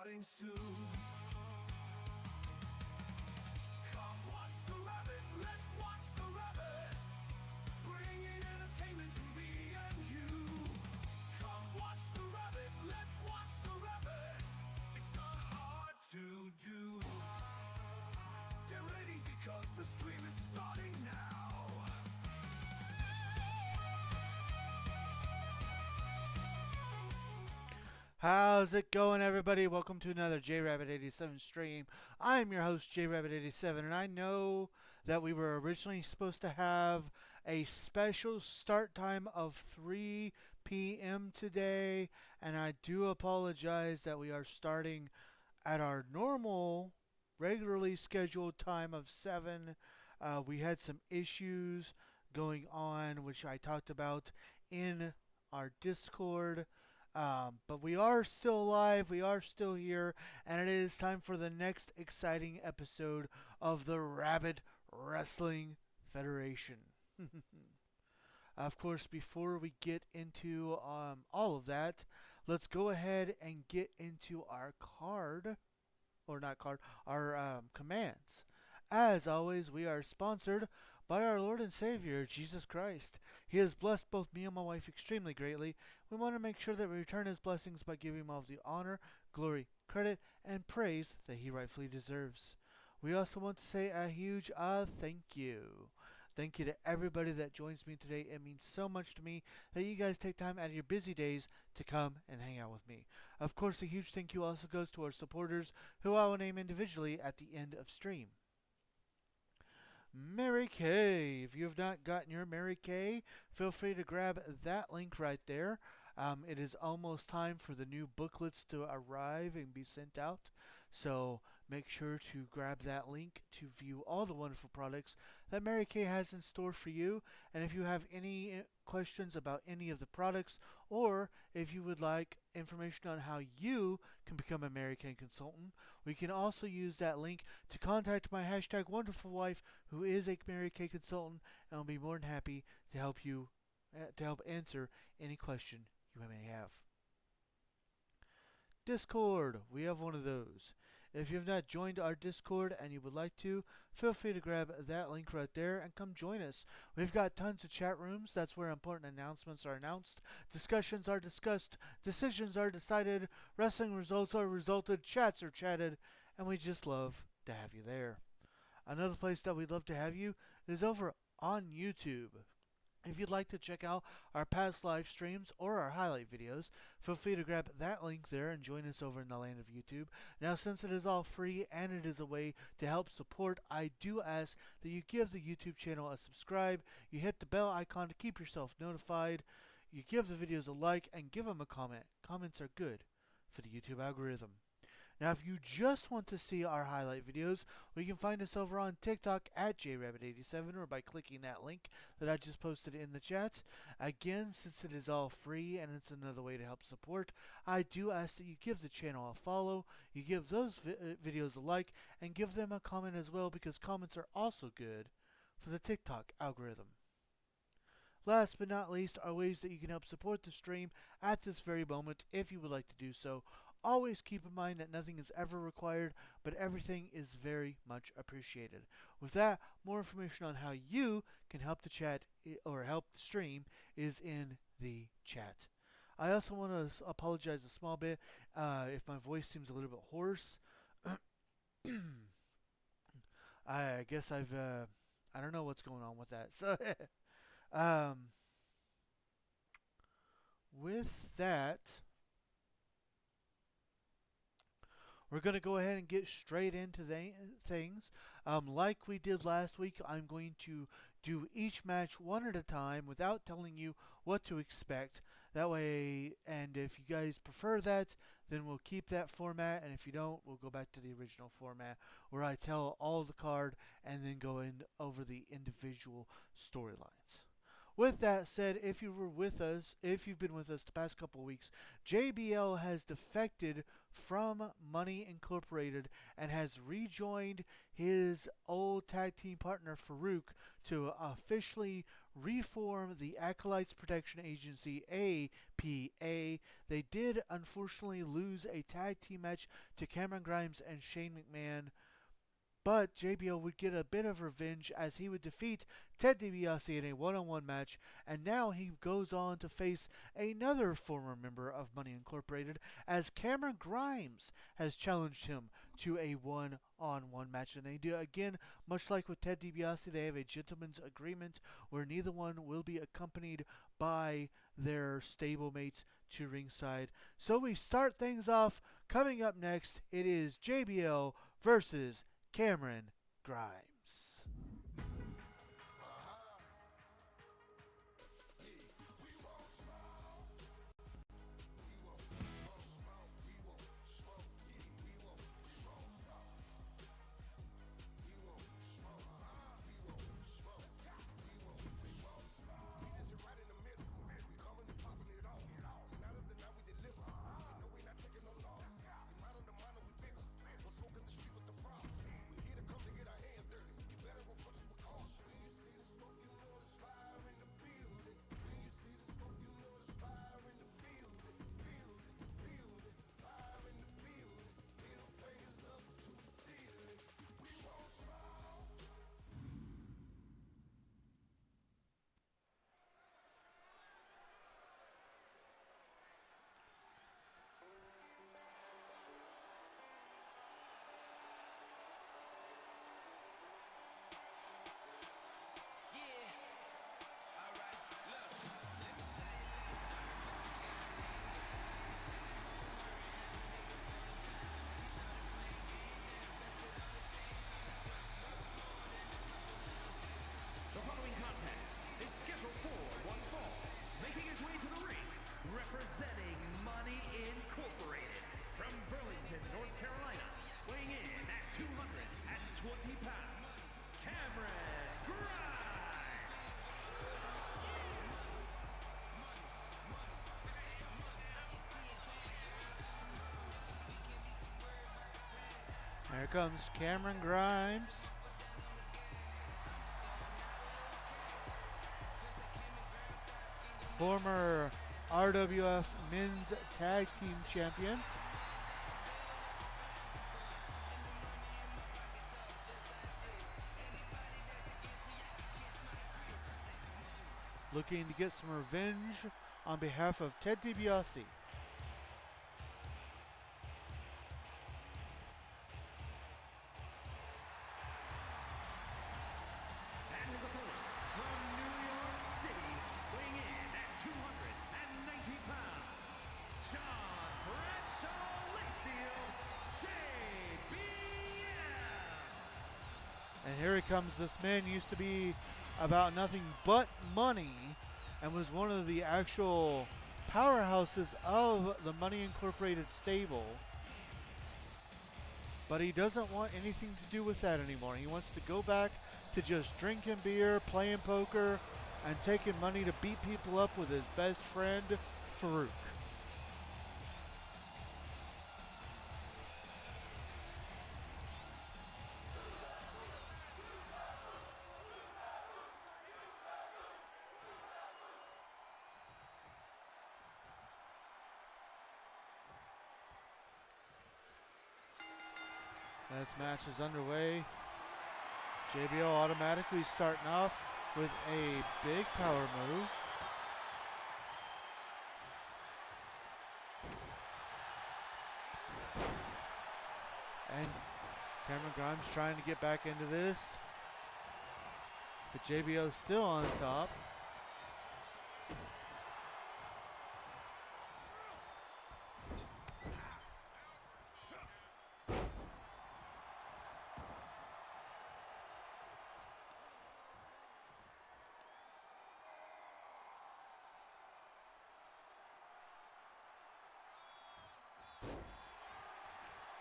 starting soon. Come watch the Rabbit, let's watch the Rabbit, bringing entertainment to me and you. Come watch the Rabbit, let's watch the Rabbit, it's not hard to do. Get ready because the stream is starting now. How's it going, everybody? Welcome to another JRabbit87 stream. I'm your host, JRabbit87, and I know that we were originally supposed to have a special start time of 3 p.m. today, and I do apologize that we are starting at our normal, regularly scheduled time of 7. We had some issues going on, which I talked about in our Discord. But we are still alive, we are still here, and it is time for the next exciting episode of the Rabit Wrestling Federation. Of course, before we get into all of that, let's go ahead and get into our card, or not card, our commands. As always, we are sponsored by our Lord and Savior, Jesus Christ. He has blessed both me and my wife extremely greatly. We want to make sure that we return His blessings by giving Him all the honor, glory, credit, and praise that He rightfully deserves. We also want to say a huge thank you. Thank you to everybody that joins me today. It means so much to me that you guys take time out of your busy days to come and hang out with me. Of course, a huge thank you also goes to our supporters, who I will name individually at the end of stream. Mary Kay. If you have not gotten your Mary Kay, feel free to grab that link right there. It is almost time for the new booklets to arrive and be sent out. So make sure to grab that link to view all the wonderful products that Mary Kay has in store for you. And if you have any questions about any of the products, or if you would like information on how you can become a Mary Kay consultant, we can also use that link to contact my hashtag wonderful wife, who is a Mary Kay consultant, and will be more than happy to help you to help answer any question you may have. Discord. We have one of those. If you have not joined our Discord and you would like to, feel free to grab that link right there and come join us. We've got tons of chat rooms. That's where important announcements are announced, discussions are discussed, decisions are decided, wrestling results are resulted, chats are chatted, and we just love to have you there. Another place that we'd love to have you is over on YouTube. If you'd like to check out our past live streams or our highlight videos, feel free to grab that link there and join us over in the land of YouTube. Now, since it is all free and it is a way to help support, I do ask that you give the YouTube channel a subscribe, you hit the bell icon to keep yourself notified, you give the videos a like, and give them a comment. Comments are good for the YouTube algorithm. Now, if you just want to see our highlight videos, you can find us over on TikTok at JRabbit87 or by clicking that link that I just posted in the chat. Again, since it is all free and it's another way to help support, I do ask that you give the channel a follow, you give those videos a like, and give them a comment as well, because comments are also good for the TikTok algorithm. Last but not least are ways that you can help support the stream at this very moment if you would like to do so. Always keep in mind that nothing is ever required, but everything is very much appreciated. With that, more information on how you can help the chat or help the stream is in the chat. I also want to apologize a small bit if my voice seems a little bit hoarse. I guess I don't know what's going on with that. So with that, we're going to go ahead and get straight into things. Like we did last week, I'm going to do each match one at a time without telling you what to expect. That way, and if you guys prefer that, then we'll keep that format. And if you don't, we'll go back to the original format where I tell all the card and then go in over the individual storylines. With that said, if you've been with us the past couple of weeks, JBL has defected from Money Incorporated and has rejoined his old tag team partner Farouk to officially reform the Acolytes Protection Agency, APA. They did unfortunately lose a tag team match to Cameron Grimes and Shane McMahon, but JBL would get a bit of revenge as he would defeat Ted DiBiase in a one-on-one match, and now he goes on to face another former member of Money Incorporated as Cameron Grimes has challenged him to a one-on-one match. And they do, again, much like with Ted DiBiase, they have a gentleman's agreement where neither one will be accompanied by their stablemates to ringside. So we start things off. Coming up next, it is JBL versus Cameron Grimes. The following contest is scheduled for one fall. Making his way to the ring, representing Money Incorporated, from Burlington, North Carolina, weighing in at 220 pounds, Cameron Grimes. Here comes Cameron Grimes. Former RWF Men's Tag Team Champion. Looking to get some revenge on behalf of Ted DiBiase. And his opponent, from New York City, weighing in at 290 pounds, John Bradshaw Lakefield, JBL. And here he comes. This man used to be about nothing but money and was one of the actual powerhouses of the Money Incorporated stable. But he doesn't want anything to do with that anymore. He wants to go back to just drinking beer, playing poker, and taking money to beat people up with his best friend, Farouk. This match is underway. JBL automatically starting off with a big power move. And Cameron Grimes trying to get back into this. But JBL is still on top.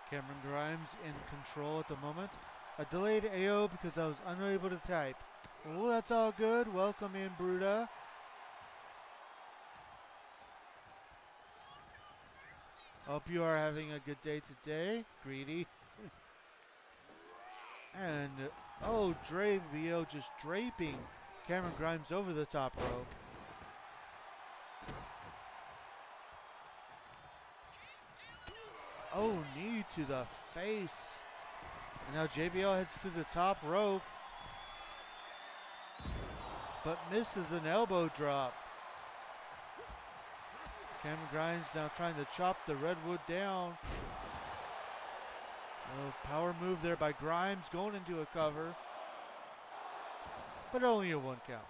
Cameron Grimes in control at the moment. A delayed AO because I was unable to type. Well, that's all good. Welcome in, Bruda. Hope you are having a good day today, Greedy. And, oh, JBL just draping Cameron Grimes over the top rope. Oh, knee to the face. And now JBL heads to the top rope, but misses an elbow drop. Cameron Grimes now trying to chop the Redwood down. A power move there by Grimes, going into a cover, but only a 1 count.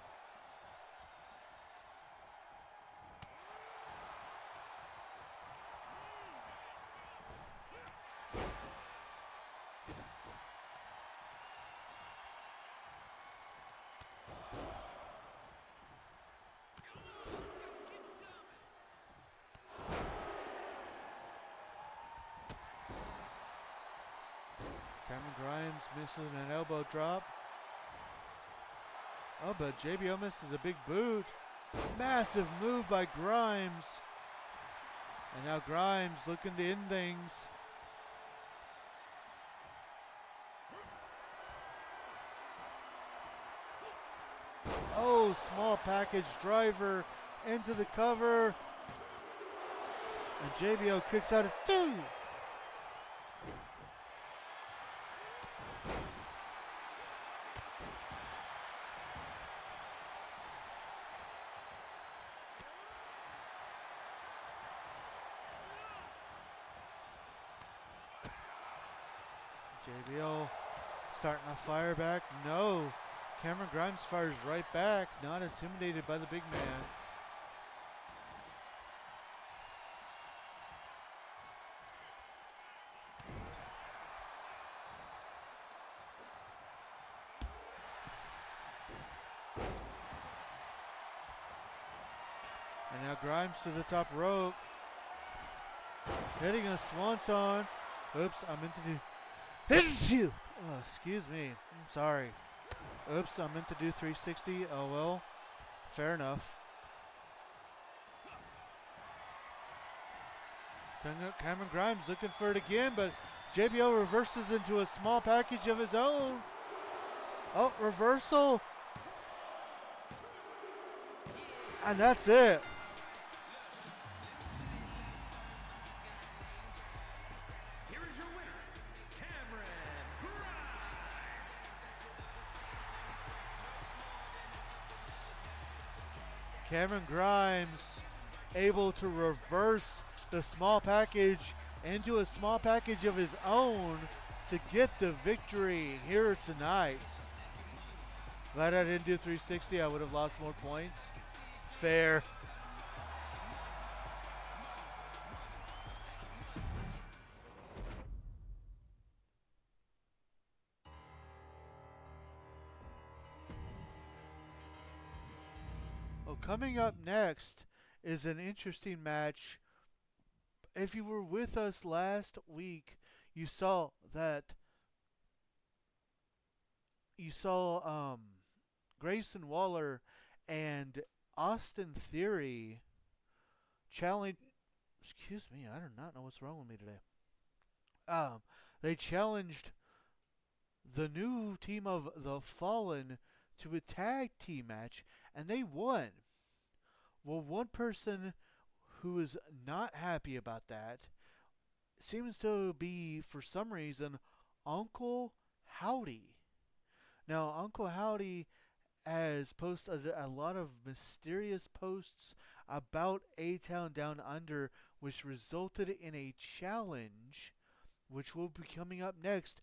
Cameron Grimes misses an elbow drop. Oh, but JBL misses a big boot. Massive move by Grimes. And now Grimes looking to end things. Oh, small package driver into the cover. And JBL kicks out at 2. JBL starting to fire back. No. Cameron Grimes fires right back. Not intimidated by the big man. And now Grimes to the top rope. Hitting a swanton. Oops, I meant to do... Oh, excuse me. I'm sorry. Oops, I meant to do 360. Oh well. Fair enough. Cameron Grimes looking for it again, but JBL reverses into a small package of his own. Oh, reversal. And that's it. Cameron Grimes able to reverse the small package into a small package of his own to get the victory here tonight. Glad I didn't do 360. I would have lost more points. Fair. Well, coming up next is an interesting match. If you were with us last week, you saw Grayson Waller and Austin Theory challenge. Excuse me, I do not know what's wrong with me today. They challenged the new team of the Fallen to a tag team match, and they won. Well, one person who is not happy about that seems to be, for some reason, Uncle Howdy. Now, Uncle Howdy has posted a lot of mysterious posts about A-Town Down Under, which resulted in a challenge, which will be coming up next.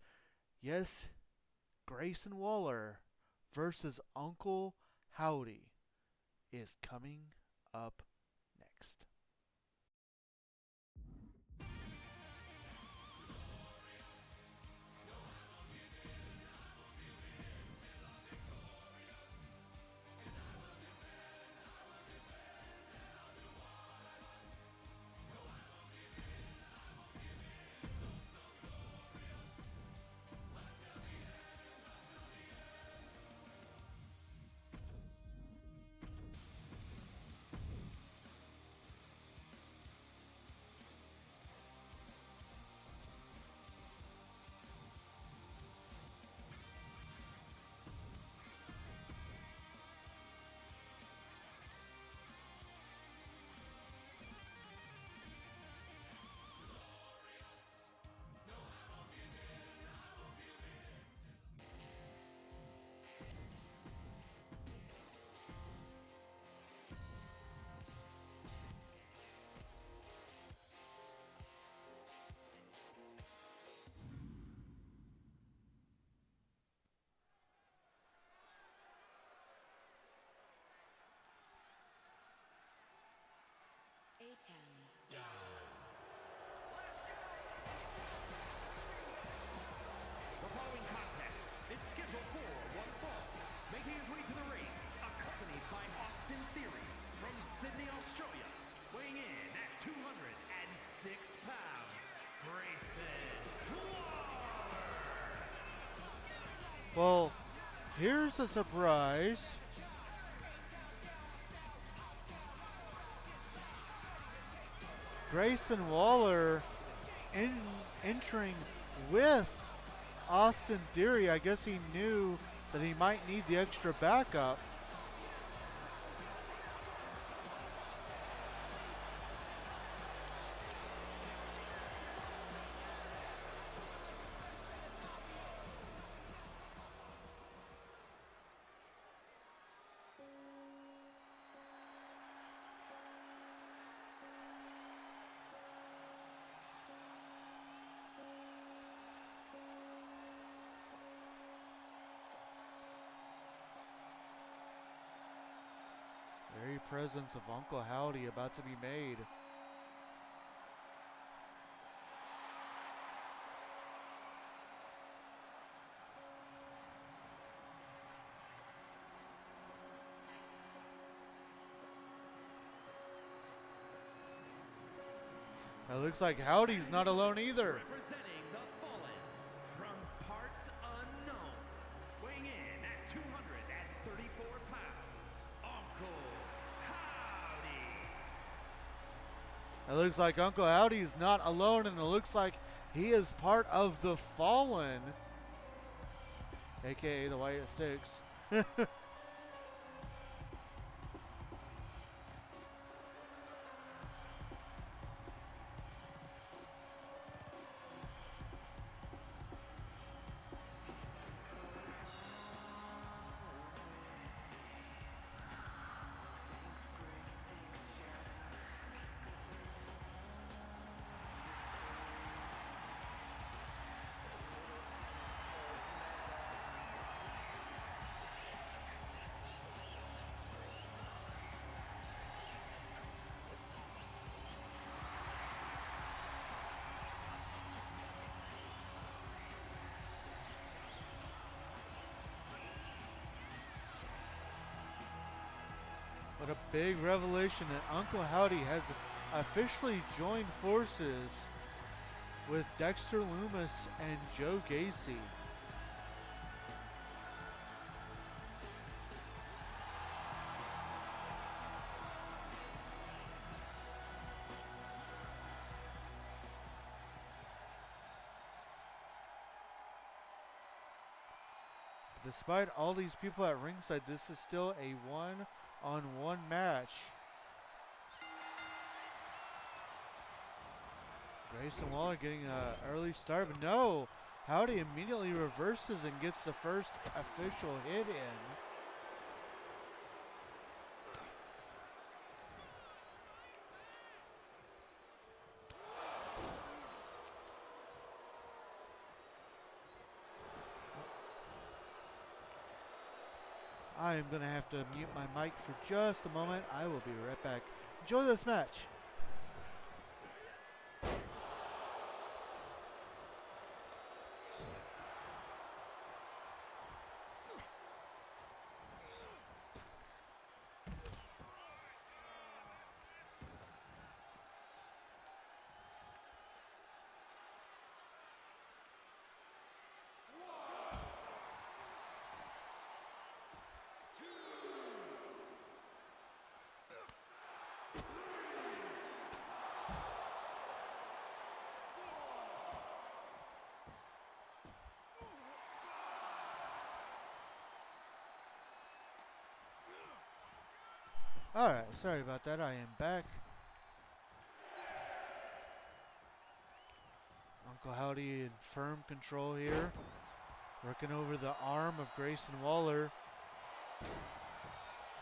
Yes, Grayson Waller versus Uncle Howdy is coming up next. Well, here's a surprise. Grayson Waller entering with Austin Theory. I guess he knew that he might need the extra backup. Very presence of Uncle Howdy about to be made. It looks like Howdy's not alone either. Representing the Fallen from parts unknown, weighing in at 234 pounds, Uncle Howdy. It looks like Uncle Howdy's not alone, and it looks like he is part of the Fallen, aka the White Six. What a big revelation that Uncle Howdy has officially joined forces with Dexter Loomis and Joe Gacy. Despite all these people at ringside, this is still a one-on-one match. Grayson Waller getting an early start, but no! Howdy immediately reverses and gets the first official hit in. I am going to have to mute my mic for just a moment. I will be right back. Enjoy this match. Alright, sorry about that. I am back. Uncle Howdy in firm control here. Working over the arm of Grayson Waller.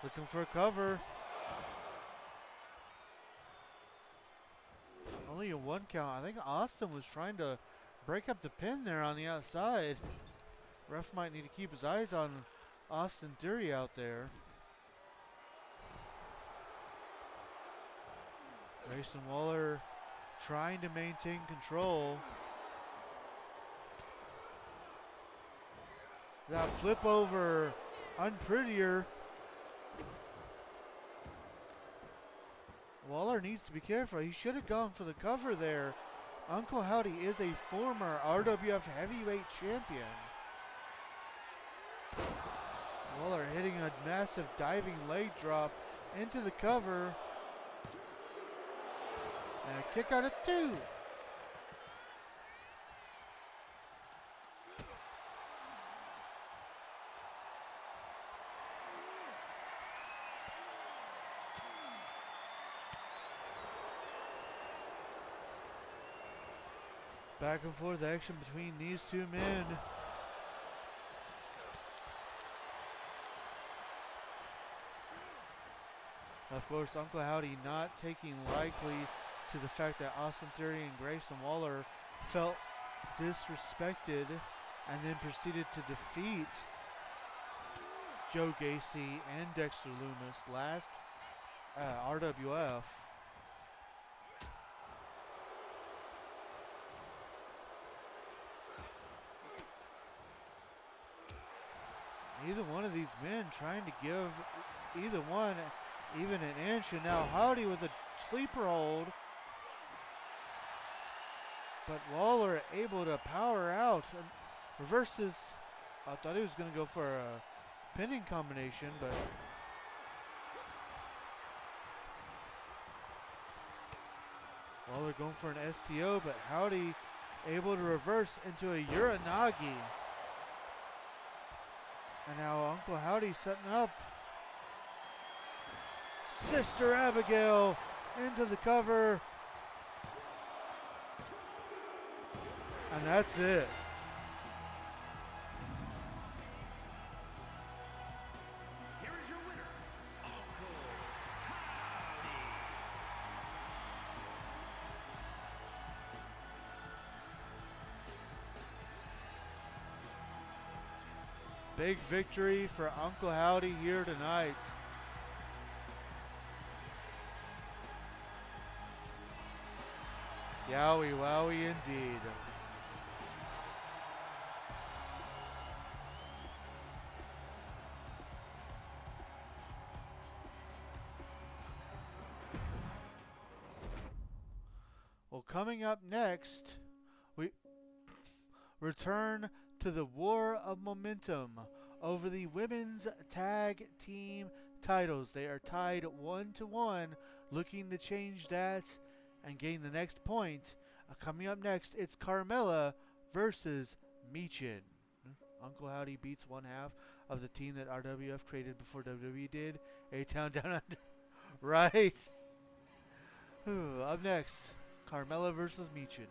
Looking for a cover. Only a one count. I think Austin was trying to break up the pin there on the outside. Ref might need to keep his eyes on Austin Theory out there. Grayson Waller trying to maintain control. That flip over unprettier. Waller needs to be careful. He should have gone for the cover there. Uncle Howdy is a former RWF heavyweight champion. Waller hitting a massive diving leg drop into the cover. And a kick out of 2. Back and forth action between these two men. Of course, Uncle Howdy not taking likely to the fact that Austin Theory and Grayson Waller felt disrespected and then proceeded to defeat Joe Gacy and Dexter Loomis last RWF. Neither one of these men trying to give either one even an inch, and now Howdy with a sleeper hold. But Waller able to power out and reverses. I thought he was going to go for a pinning combination, but Waller going for an STO, but Howdy able to reverse into a Uranagi. And now Uncle Howdy setting up Sister Abigail into the cover. And that's it. Here is your winner, Uncle Howdy. Big victory for Uncle Howdy here tonight. Yowie wowie indeed. Well, coming up next, we return to the War of Momentum over the women's tag team titles. They are tied 1-1, looking to change that and gain the next point. Coming up next, it's Carmella versus Meechin. Uncle Howdy beats one half of the team that RWF created before WWE did. A-Town Down Under. Right. Up next, Carmella versus Meechin.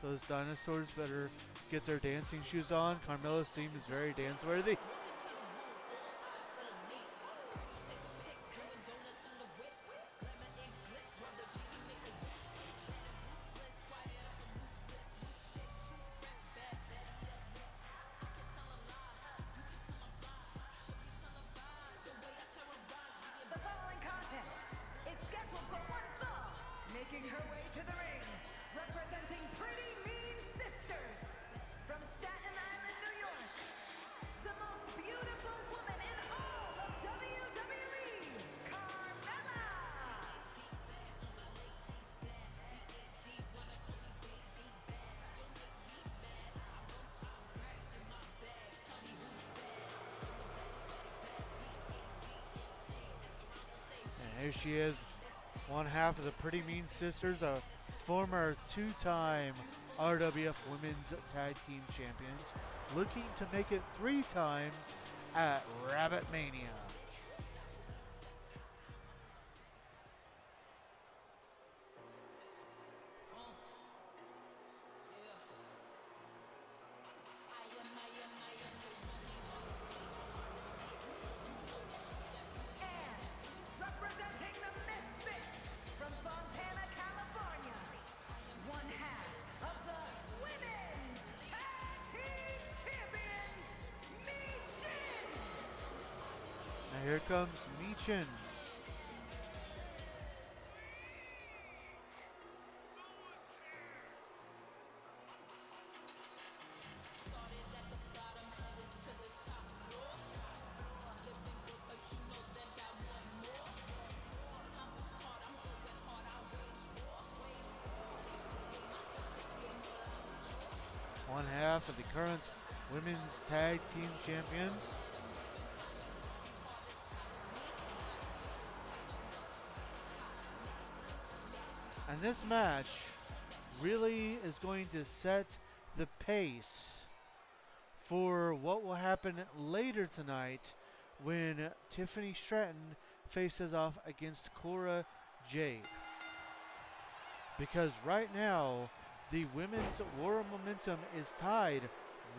Those dinosaurs better get their dancing shoes on. Carmella's theme is very dance-worthy. The following contest is scheduled for one fall, making her way to the ring, representing Pretty Mean Sisters from Staten Island, New York. The most beautiful woman in all of WWE, Carmella. And here she is, one half of the Pretty Mean Sisters, a former two-time RWF Women's Tag Team Champions, looking to make it 3 times at Rabbit Mania. And Here comes Michin. One half of the current women's tag team champions. And this match really is going to set the pace for what will happen later tonight when Tiffany Stratton faces off against Cora Jade. Because right now, the women's war momentum is tied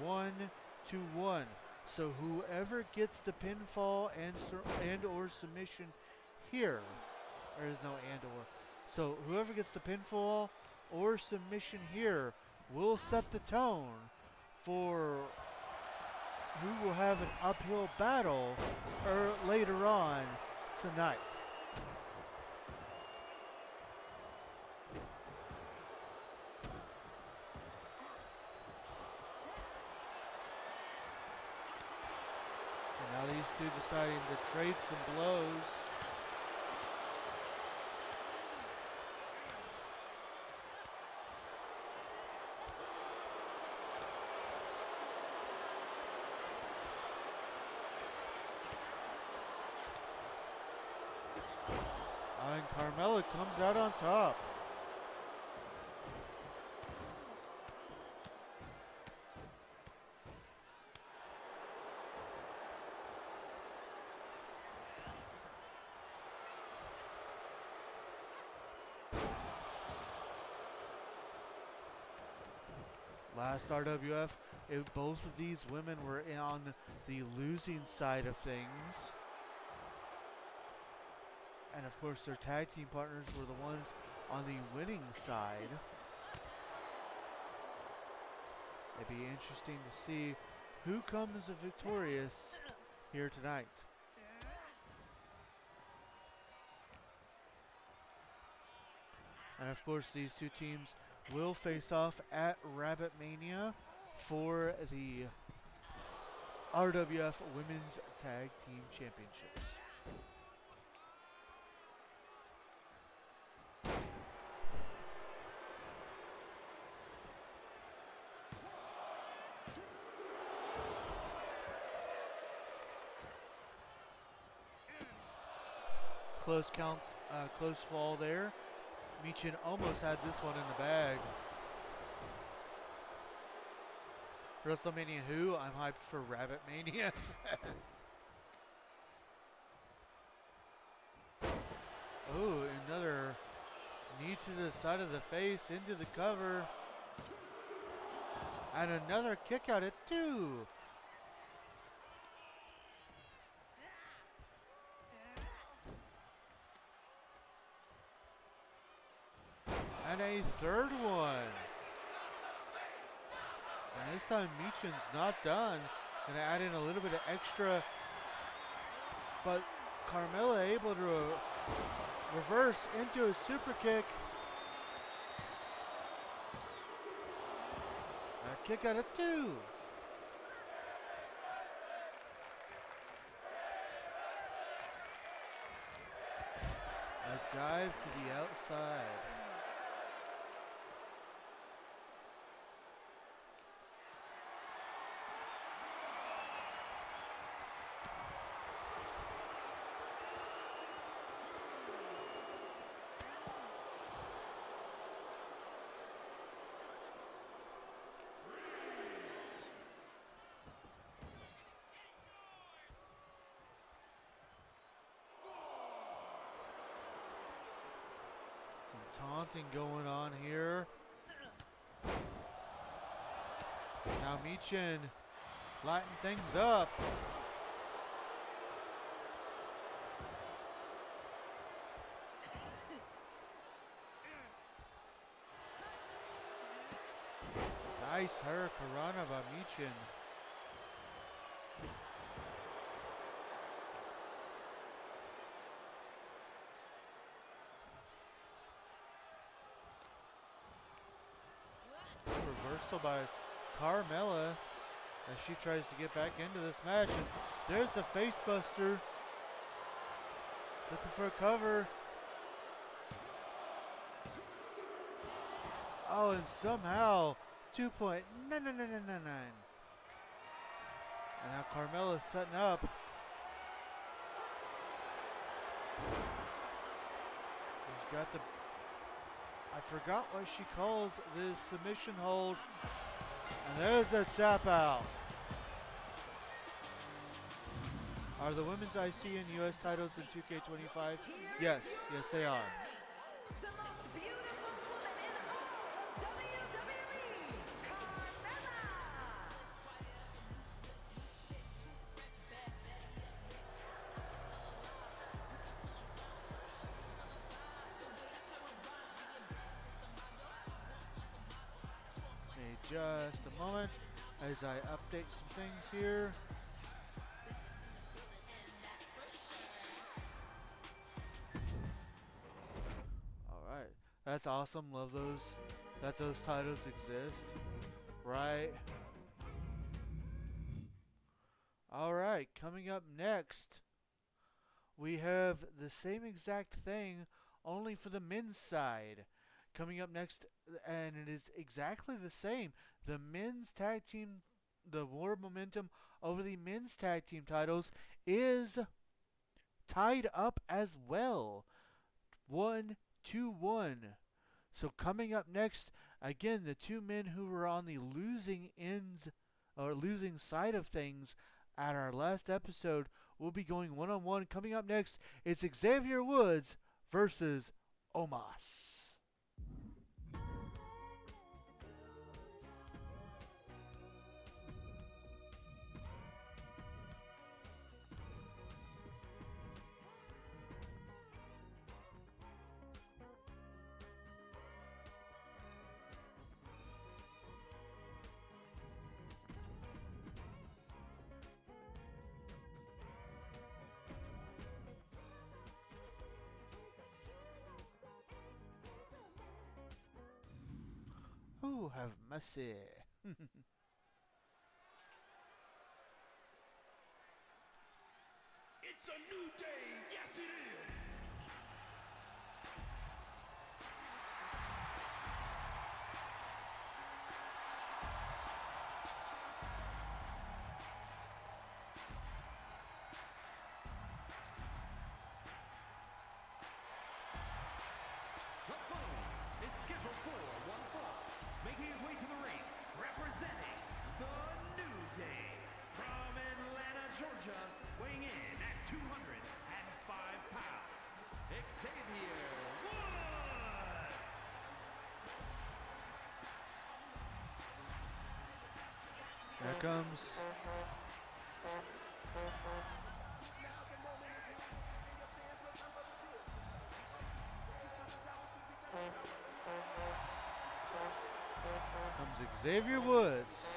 1-1. So whoever gets the pinfall and or submission here, there is no and or. So whoever gets the pinfall or submission here will set the tone for who will have an uphill battle later on tonight. And now these two deciding to trade some blows. And Carmella comes out on top. Last RWF, both of these women were on the losing side of things. And of course their tag team partners were the ones on the winning side. It'd be interesting to see who comes victorious here tonight. And of course these two teams will face off at Rabit Mania for the RWF Women's Tag Team Championships. Close count, close fall there. Michin almost had this one in the bag. WrestleMania who? I'm hyped for Rabit Mania. Oh, another knee to the side of the face, into the cover. And another kick out at 2. And a third one. And this time Michin's not done. Gonna add in a little bit of extra. But Carmella able to reverse into a super kick. A kick out of 2. A dive to the outside. Taunting going on here. Now Michin lighting things up. Nice hurricanrana by Michin. reversal by Carmella as she tries to get back into this match. And there's the face buster. Looking for a cover. Oh, and somehow 2.99999. And now Carmella's setting up. She's got the, I forgot what she calls this submission hold. And there's a tap out. Are the women's IC and US titles in 2K25? Yes, yes they are. The most beautiful woman in all WWE, Carmella. Give me just a moment as I update some things here. Alright, that's awesome. Love that those titles exist. Right. Alright, coming up next, we have the same exact thing, only for the men's side. Coming up next, and it is exactly the same. The men's tag team, the war momentum over the men's tag team titles is tied up as well. 1-1. So coming up next, again, the two men who were on the losing ends or losing side of things at our last episode will be going one-on-one. Coming up next, it's Xavier Woods versus Omos. Ooh, have mercy. It's a new day, yes it is. The following is scheduled for one fall, making his way to the ring, representing the New Day from Atlanta, Georgia, weighing in at 205 pounds, Xavier Woods. Here comes. Comes Xavier Woods,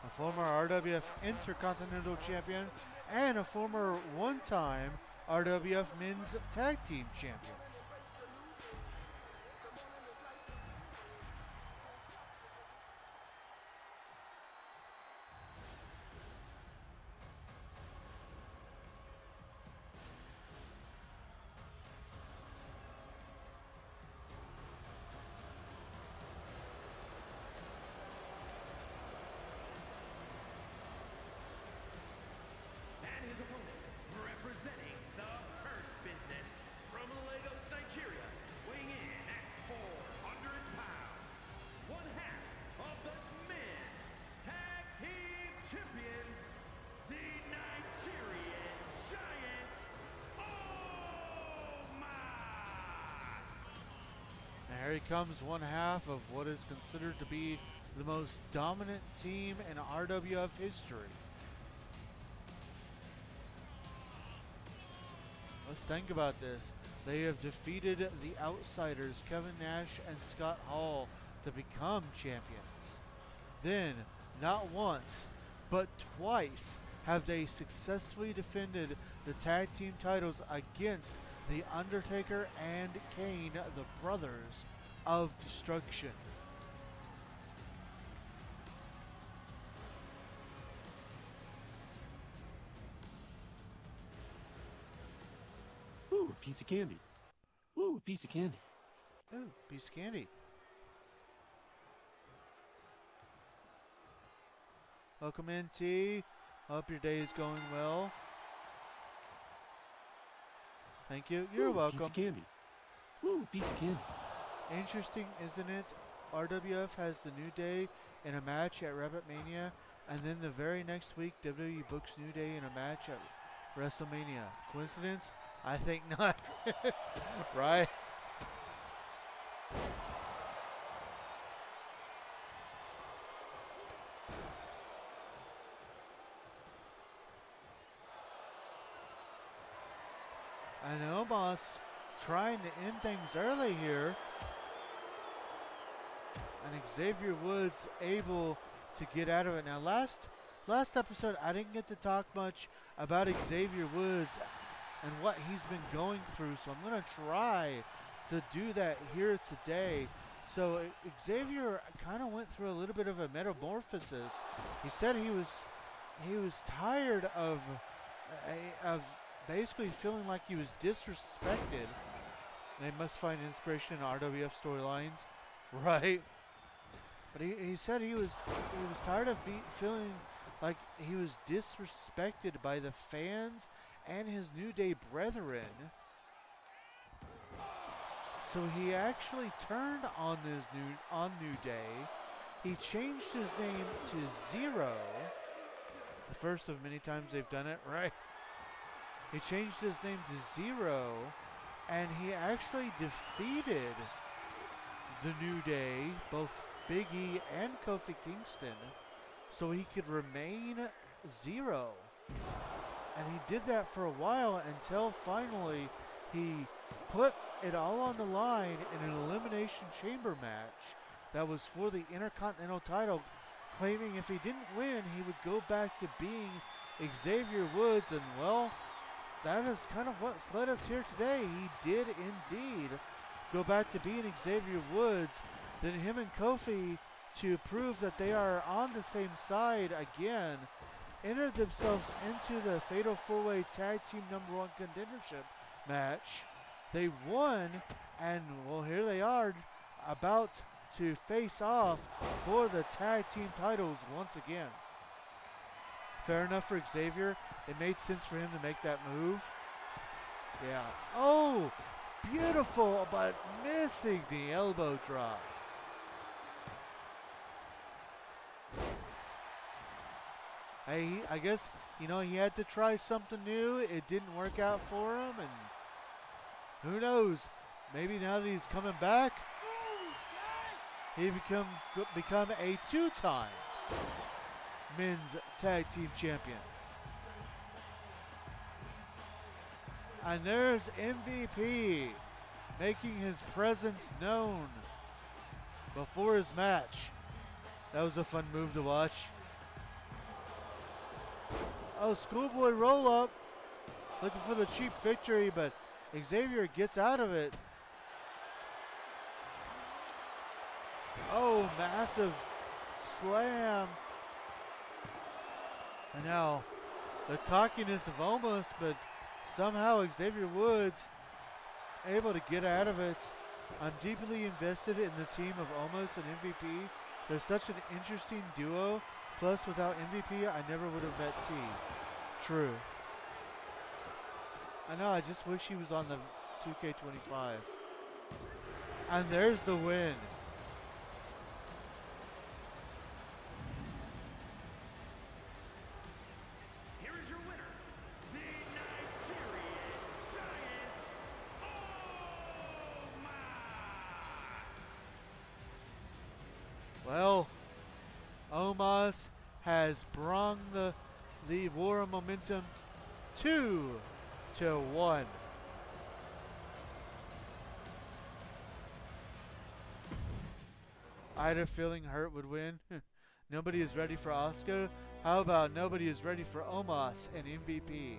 a former RWF Intercontinental Champion and a former one-time RWF Men's Tag Team Champion. And his opponent, representing the Hurt Business from Lagos, Nigeria, weighing in at 400 pounds, one half of the men's tag team champions, the Nigerian Giant, Omos. And here he comes, one half of what is considered to be the most dominant team in RWF history. Let's think about this. They have defeated the Outsiders, Kevin Nash and Scott Hall, to become champions. Then, not once, but twice, have they successfully defended the tag team titles against The Undertaker and Kane, the Brothers of Destruction. piece of candy. Ooh, piece of candy. Ooh, piece of candy. Welcome in, T. Hope your day is going well. Thank you. You're Ooh, welcome. Piece of candy. Ooh, piece of candy. Interesting, isn't it? RWF has the New Day in a match at Rabit Mania, and then the very next week, WWE books New Day in a match at WrestleMania. Coincidence? I think not. Right? I know, boss. Trying to end things early here. And Xavier Woods able to get out of it. Now, last episode, I didn't get to talk much about Xavier Woods and what he's been going through, so I'm going to try to do that here today. So Xavier kind of went through a little bit of a metamorphosis. He said he was tired of basically feeling like he was disrespected. They must find inspiration in RWF storylines, right? But he said he was tired of feeling like he was disrespected by the fans and his New Day brethren. So he actually turned on New Day. He changed his name to Zero. The first of many times they've done it, right? He changed his name to Zero, and he actually defeated the New Day, both Big E and Kofi Kingston, so he could remain Zero. And he did that for a while until finally he put it all on the line in an Elimination Chamber match that was for the Intercontinental title, claiming if he didn't win, he would go back to being Xavier Woods. And well, that is kind of what's led us here today. He did indeed go back to being Xavier Woods. Then him and Kofi, to prove that they are on the same side again, entered themselves into the Fatal 4-Way Tag Team #1 contendership match. They won, and well, here they are about to face off for the tag team titles once again. Fair enough for Xavier. It made sense for him to make that move. Yeah. Oh, beautiful, but missing the elbow drop. Hey, I guess, he had to try something new. It didn't work out for him, and who knows? Maybe now that he's coming back, he become a two-time men's tag team champion. And there's MVP making his presence known before his match. That was a fun move to watch. Oh, schoolboy roll up. Looking for the cheap victory, but Xavier gets out of it. Oh, massive slam. And now the cockiness of Omos, but somehow Xavier Woods able to get out of it. I'm deeply invested in the team of Omos and MVP. They're such an interesting duo. Plus, without MVP, I never would have met T. True. I know, I just wish he was on the 2K25. And there's the win. Here is your winner, the Nigerian Giant, Omos. Well, Omos has brung the War of Momentum 2-1. I had a feeling Hurt would win. Nobody is ready for Asuka. How about nobody is ready for Omos and MVP?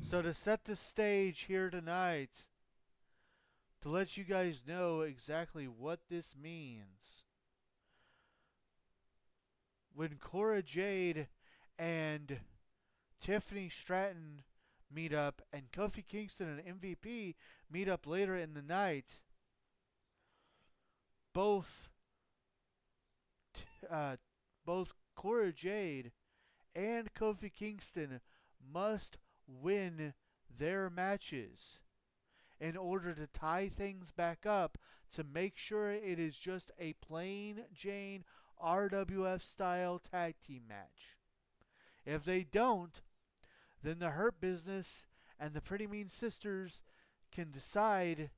So to set the stage here tonight, to let you guys know exactly what this means. When Cora Jade and Tiffany Stratton meet up and Kofi Kingston and MVP meet up later in the night, both both Cora Jade and Kofi Kingston must win their matches in order to tie things back up to make sure it is just a plain Jane RWF style tag team match. If they don't, then the Hurt Business and the Pretty Mean Sisters can decide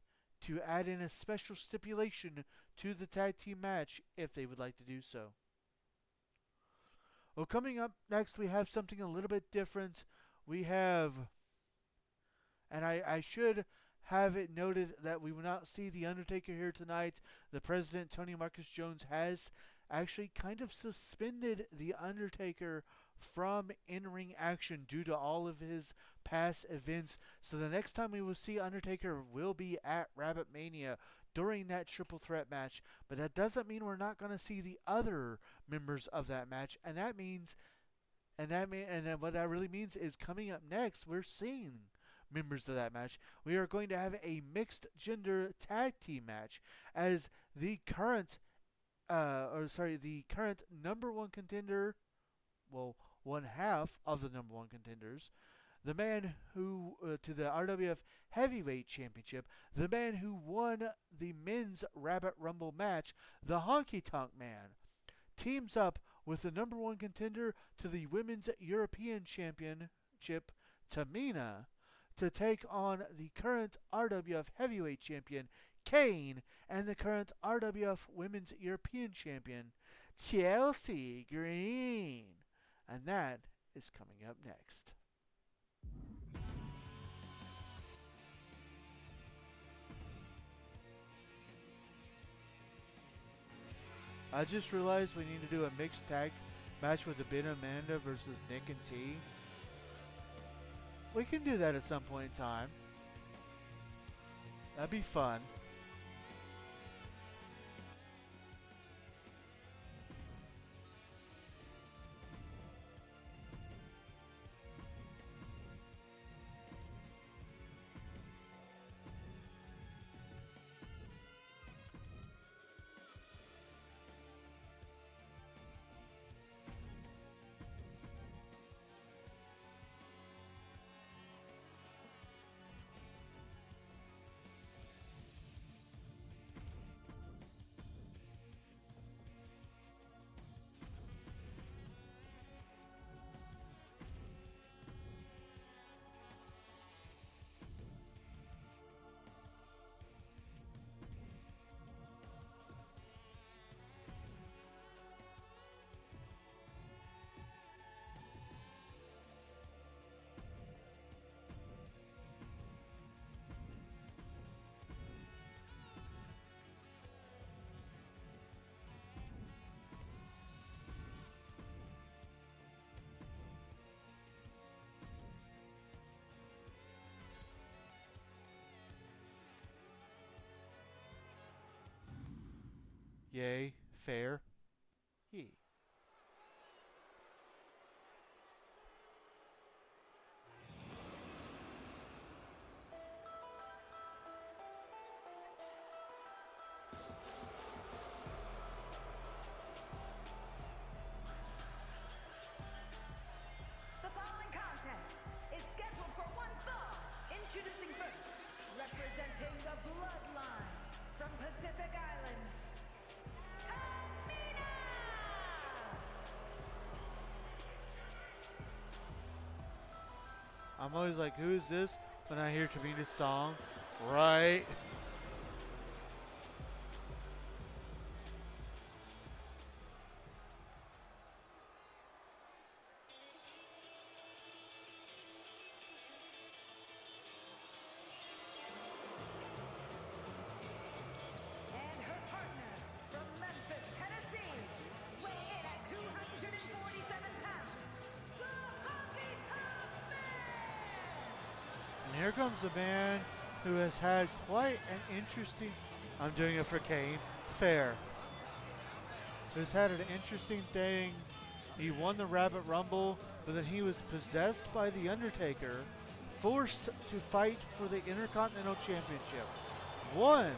to add in a special stipulation to the tag team match if they would like to do so. Well, coming up next, we have something a little bit different. We have, and I should have it noted that we will not see The Undertaker here tonight. The president, Tony Marcus Jones, has actually kind of suspended The Undertaker from in-ring action due to all of his past events. So the next time we will see Undertaker will be at Rabbit Mania during that triple threat match. But that doesn't mean we're not going to see the other members of that match. And what that really means is coming up next, we're seeing members of that match. We are going to have a mixed gender tag team match as the current number one contender, well, one half of the number one contenders, the man who, to the RWF Heavyweight Championship, the man who won the men's Rabbit Rumble match, the Honky Tonk Man, teams up with the number one contender to the Women's European Championship, Tamina, to take on the current RWF Heavyweight Champion, Kane, and the current RWF Women's European Champion, Chelsea Green. And that is coming up next. I just realized we need to do a mixed tag match with the Ben Amanda versus Nick and T. We can do that at some point in time. That'd be fun. Yea, fair, ye. The following contest is scheduled for one fall. Introducing first, representing the Bloodline from Pacific Islands, Tamina! I'm always like, who is this? When I hear Tamina's song, right? And her partner from Memphis, Tennessee, weighing in at 247 pounds, the Honky Tonk Man! And here comes the man who has had quite an interesting... I'm doing it for Kane. Fair. Who's had an interesting thing He won the Rabbit Rumble, but then he was possessed by The Undertaker, forced to fight for the Intercontinental Championship, won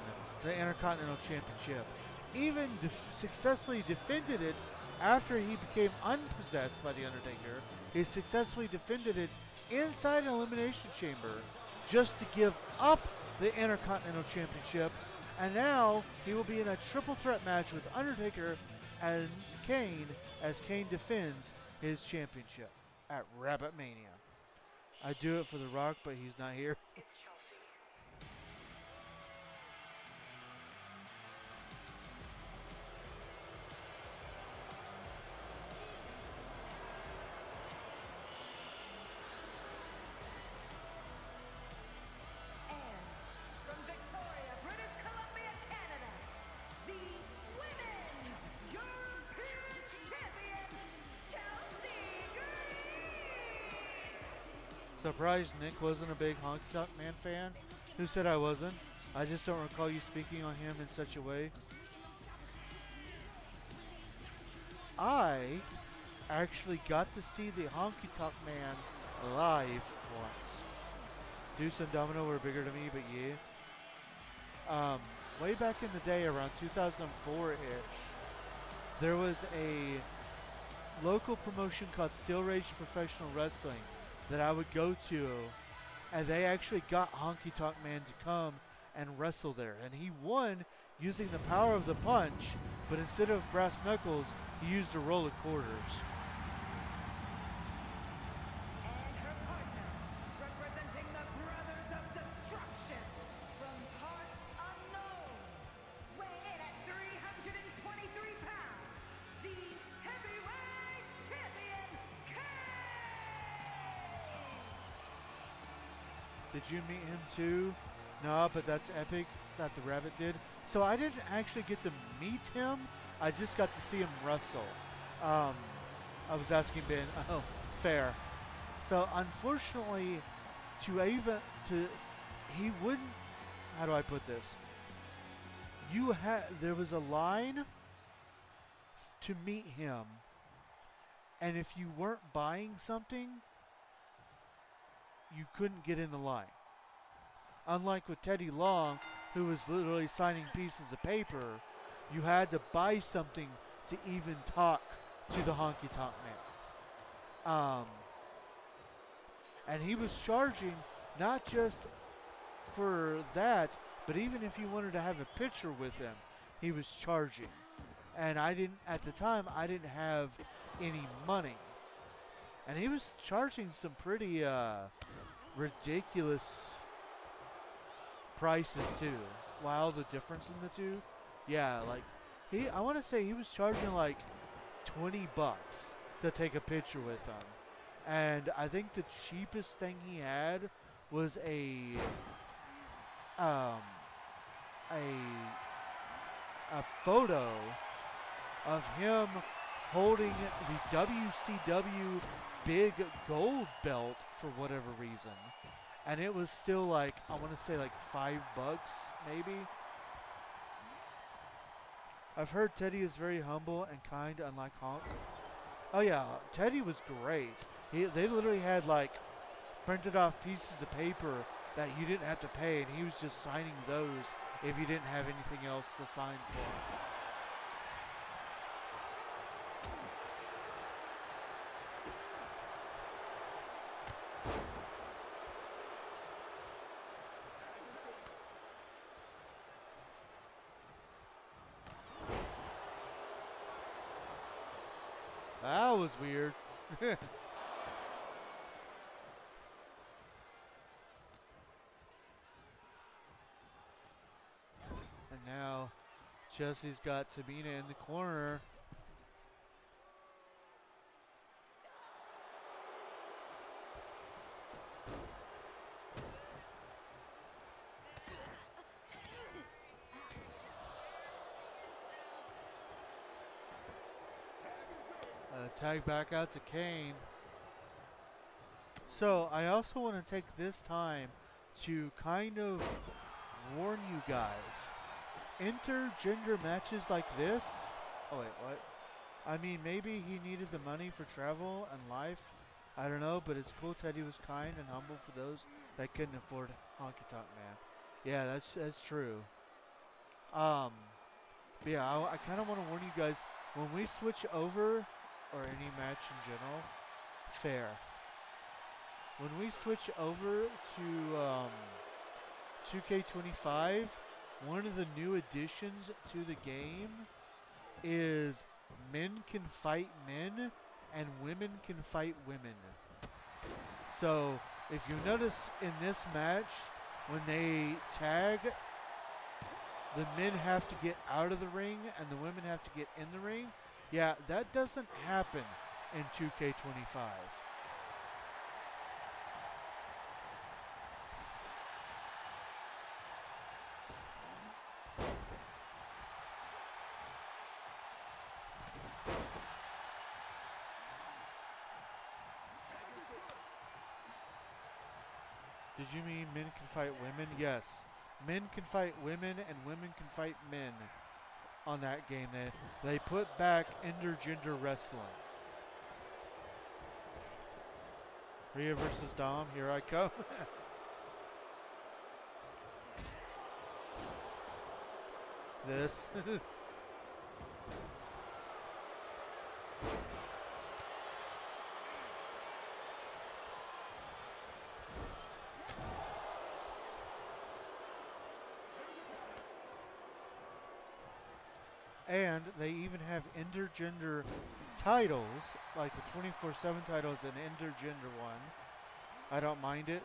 the Intercontinental Championship, even successfully defended it after he became unpossessed by The Undertaker. He successfully defended it inside an Elimination Chamber just to give up the Intercontinental Championship, and now he will be in a triple threat match with Undertaker and Kane as Kane defends his championship at Rabbit Mania. I do it for The Rock, but he's not here. And from Victoria, British Columbia, Canada, the Women's European Champion, Chelsea Green! Surprised Nick wasn't a big Honky Tonk Man fan. Who said I wasn't? I just don't recall you speaking on him in such a way. I actually got to see the Honky Tonk Man live once. Deuce and Domino were bigger to me, but yeah. Way back in the day, around 2004-ish, there was a local promotion called Steel Rage Professional Wrestling that I would go to, and they actually got Honky Tonk Man to come and wrestle there. And he won using the power of the punch, but instead of brass knuckles, he used a roll of quarters. And her partner, representing the Brothers of Destruction, from parts unknown, weighing in at 323 pounds, the heavyweight champion, Kane! Did you meet him too? No, but that's epic that the Rabbit did. So I didn't actually get to meet him. I just got to see him wrestle. I was asking Ben. Oh, fair. So unfortunately, he wouldn't. How do I put this? There was a line to meet him, and if you weren't buying something, you couldn't get in the line. Unlike with Teddy Long, who was literally signing pieces of paper, you had to buy something to even talk to the Honky Tonk Man. And he was charging not just for that, but even if you wanted to have a picture with him, he was charging. And at the time, I didn't have any money. And he was charging some pretty ridiculous prices too. Wow, the difference in the two. Yeah, like I want to say he was charging like $20 to take a picture with him. And I think the cheapest thing he had was a photo of him holding the WCW big gold belt for whatever reason. And it was still like, I want to say like $5 maybe. I've heard Teddy is very humble and kind, unlike Honk. Oh yeah, Teddy was great. They literally had like printed off pieces of paper that you didn't have to pay, and he was just signing those if you didn't have anything else to sign for. That was weird. And now Chelsea's got Tamina in the corner. Tag back out to Kane. So I also want to take this time to kind of warn you guys. Intergender matches like this. Oh wait, what? I mean, maybe he needed the money for travel and life. I don't know, but it's cool Teddy was kind and humble for those that couldn't afford Honky Tonk Man. Yeah, that's true. But yeah, I kind of want to warn you guys, when we switch over, or any match in general, fair. When we switch over to 2K25, one of the new additions to the game is men can fight men and women can fight women. So if you notice in this match, when they tag, the men have to get out of the ring and the women have to get in the ring. Yeah, that doesn't happen in 2K25. Did you mean men can fight women? Yes. Men can fight women and women can fight men on that game. They put back intergender wrestling. Rhea versus Dom. Here I come. This. And they even have intergender titles, like the 24/7 title is an intergender one. I don't mind it.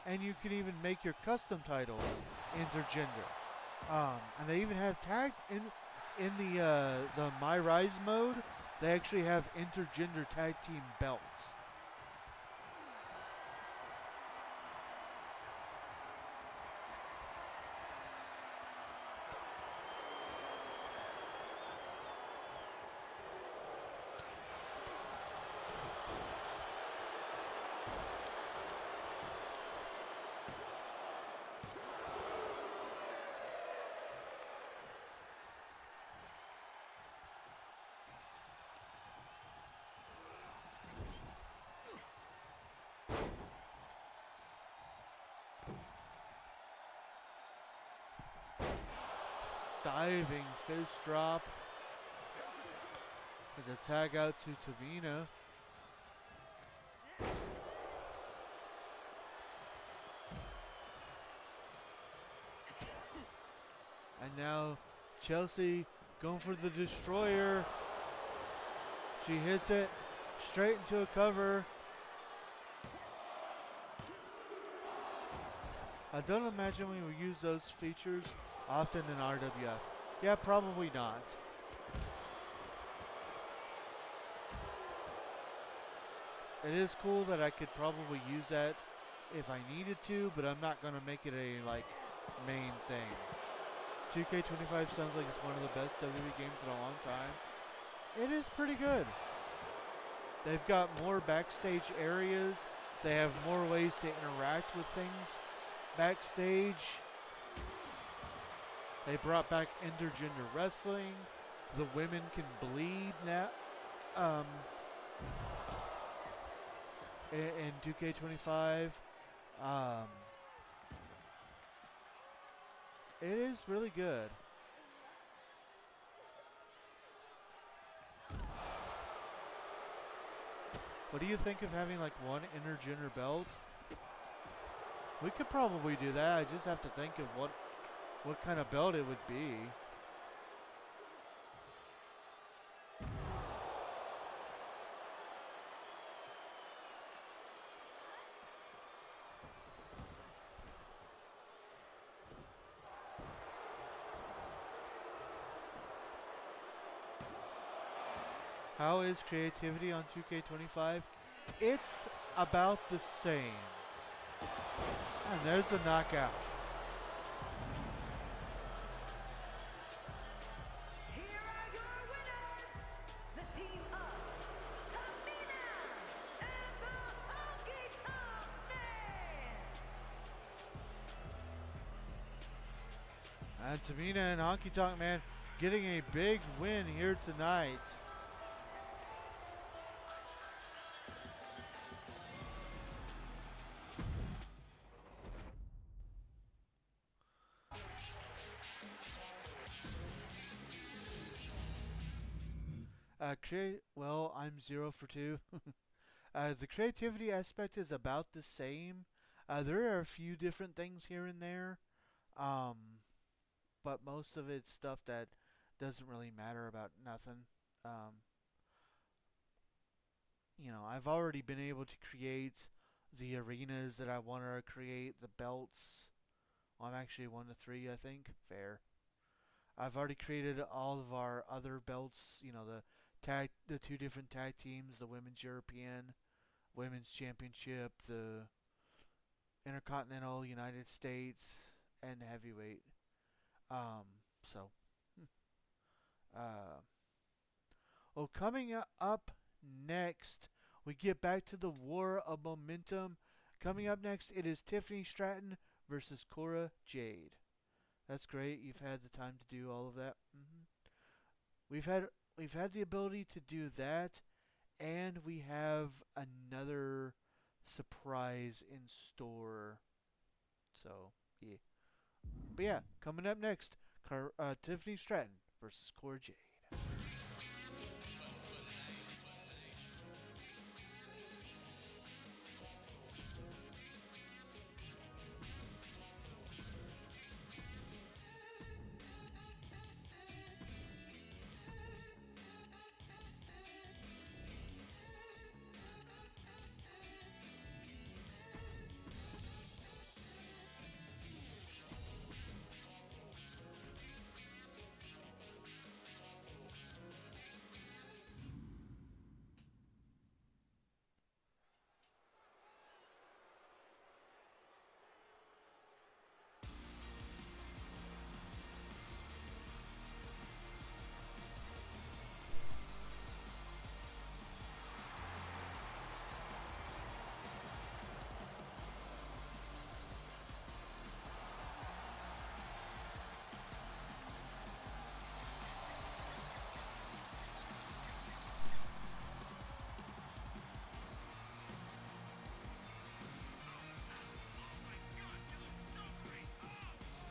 And you can even make your custom titles intergender. And they even have tagged in the My Rise mode. They actually have intergender tag team belts. Diving fist drop. There's a tag out to Tamina. And now Chelsea going for the destroyer. She hits it straight into a cover. I don't imagine we will use those features often in RWF. Yeah, probably not. It is cool that I could probably use that if I needed to, but I'm not going to make it a main thing. 2K25 sounds like it's one of the best WWE games in a long time. It is pretty good. They've got more backstage areas. They have more ways to interact with things backstage. They brought back intergender wrestling. The women can bleed now. In 2K25. It is really good. What do you think of having like one intergender belt? We could probably do that. I just have to think of what kind of belt it would be. How is creativity on 2K25? It's about the same. And there's the knockout. Here are your winners, the team of Tamina and the Honky Tonk Man. And Tamina and Honky Tonk Man getting a big win here tonight. Well, I'm 0 for 2. The creativity aspect is about the same. There are a few different things here and there, um, but most of it's stuff that doesn't really matter about nothing. Um, I've already been able to create the arenas that I want to create, the belts. Well, I'm actually 1 to 3, I think. Fair. I've already created all of our other belts. The two different tag teams, the Women's European, Women's Championship, the Intercontinental United States, and Heavyweight. Um, so, uh, coming up next, we get back to the War of Momentum. Coming up next, it is Tiffany Stratton versus Cora Jade. That's great. You've had the time to do all of that. We've had the ability to do that, and we have another surprise in store. So yeah, but yeah, coming up next, Tiffany Stratton versus Cora Jade.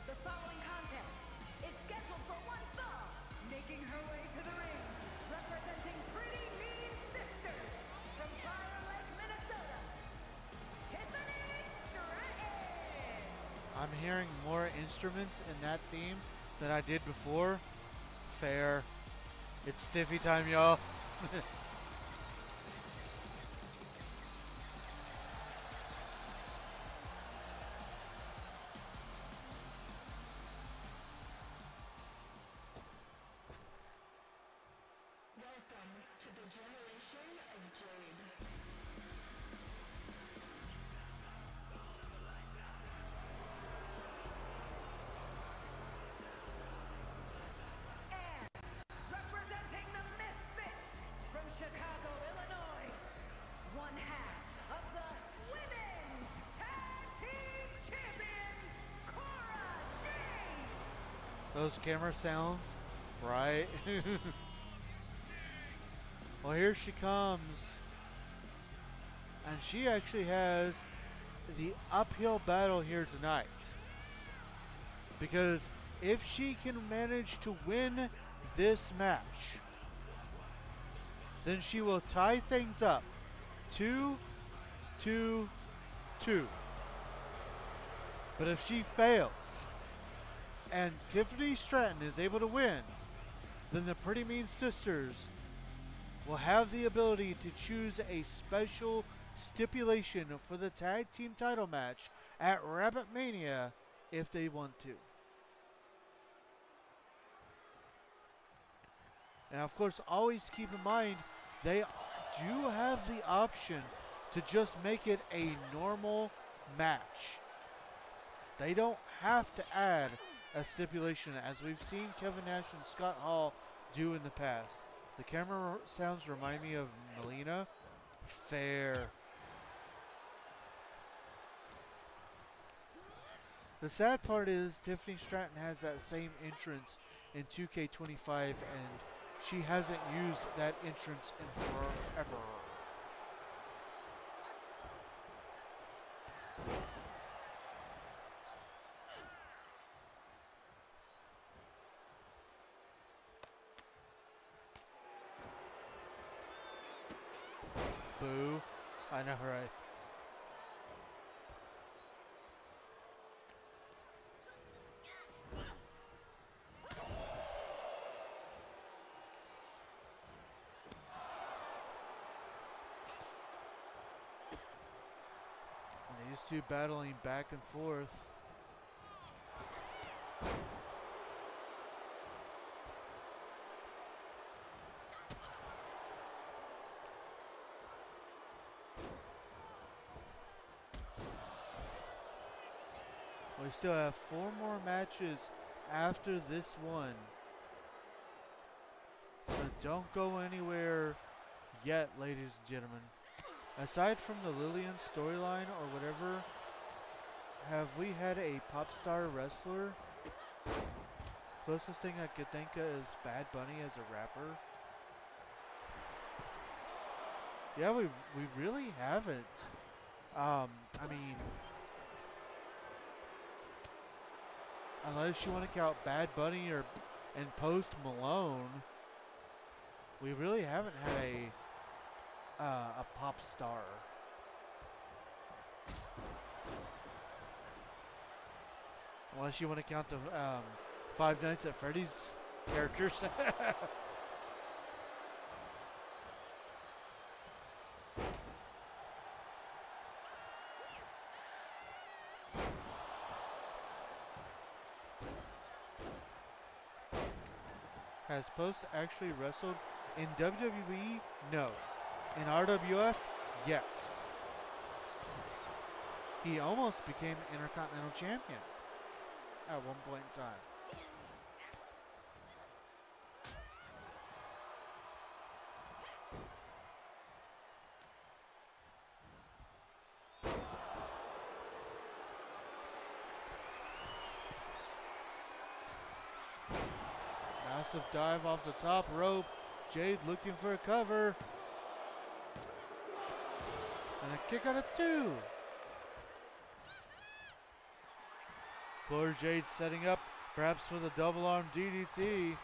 The following contest is scheduled for one fall, making her way to the ring, representing Pretty Mean Sisters from Fire Lake, Minnesota, Tiffany Stratton. I'm hearing more instruments in that theme than I did before. Fair. It's Stiffy time, y'all. Welcome to the generation of Jade. And representing the Misfits from Chicago, Illinois, one half of the Women's Tag Team Champions, Cora Jade. Those camera sounds, right? Well, here she comes. And she actually has the uphill battle here tonight. Because if she can manage to win this match, then she will tie things up 2-2-2. But if she fails and Tiffany Stratton is able to win, then the Pretty Mean Sisters will have the ability to choose a special stipulation for the tag team title match at Rabit Mania if they want to. And of course, always keep in mind, they do have the option to just make it a normal match. They don't have to add a stipulation, as we've seen Kevin Nash and Scott Hall do in the past. The camera sounds remind me of Melina. Fair. The sad part is Tiffany Stratton has that same entrance in 2K25, and she hasn't used that entrance in forever. Boo. I know, right? And these two battling back and forth. We still have 4 more matches after this one. So don't go anywhere yet, ladies and gentlemen. Aside from the Lillian storyline or whatever, have we had a pop star wrestler? Closest thing I could think of is Bad Bunny as a rapper. Yeah, we really haven't. I mean, unless you want to count Bad Bunny and Post Malone, we really haven't had a pop star. Unless you want to count the Five Nights at Freddy's characters. Has Post actually wrestled in WWE? No. In RWF? Yes. He almost became Intercontinental Champion at one point in time. Massive dive off the top rope. Jade looking for a cover. And a kick out of 2. Cora Jade setting up perhaps for the double arm DDT.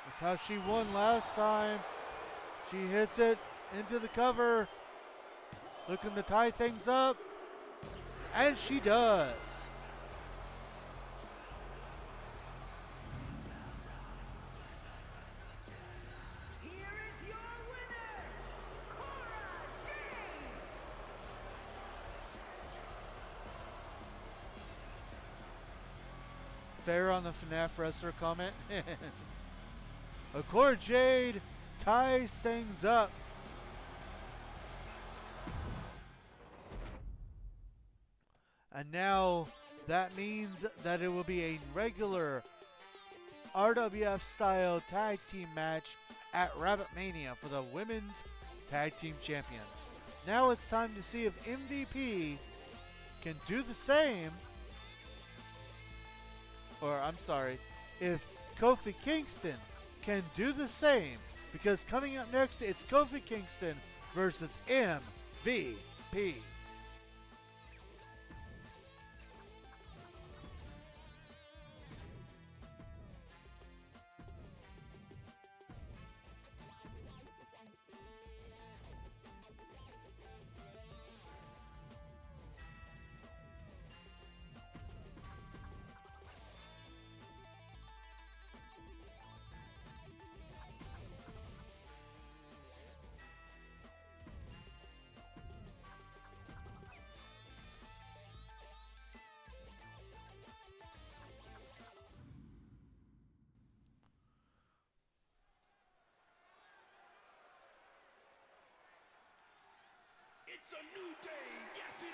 That's how she won last time. She hits it into the cover. Looking to tie things up. And she does. Fair on the FNAF wrestler comment. Cora Jade ties things up. And now that means that it will be a regular RWF style tag team match at Rabit Mania for the Women's Tag Team Champions. Now it's time to see if MVP can do the same. Or I'm sorry, if Kofi Kingston can do the same, because coming up next, it's Kofi Kingston versus MVP. It's a new day, yes it is!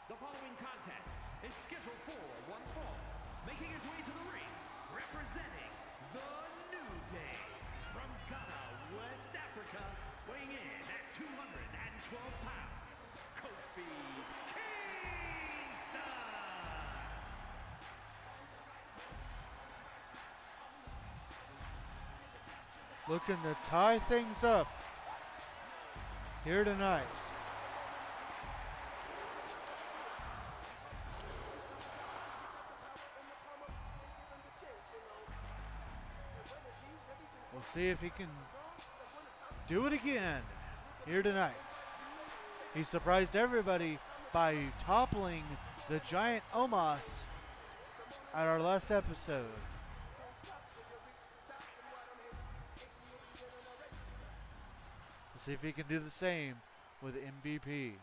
The following contest is scheduled for one fall. Making his way to the ring, representing the New Day. From Ghana, West Africa, weighing in at 212 pounds, Kofi Kingston! Looking to tie things up. here tonight. We'll see if he can do it again here tonight. He surprised everybody by toppling the giant Omos at our last episode. We'll see if he can do the same with MVP.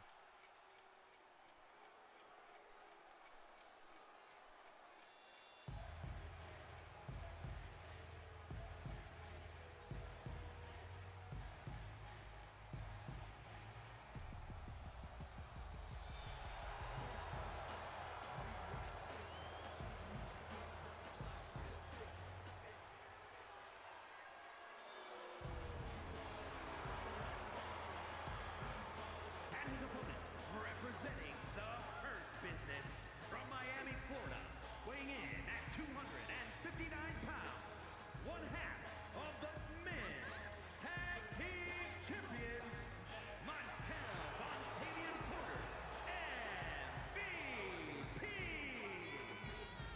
And his opponent, representing the Hearst business from Miami, Florida, weighing in at 259 pounds, one half of the men's tag team champions, Montel Vontavious Porter, MVP.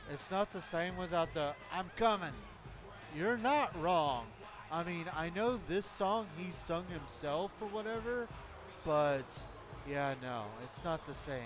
It's not the same without the I'm coming. You're not wrong. I mean, I know this song he sung himself or whatever, but yeah, no, it's not the same.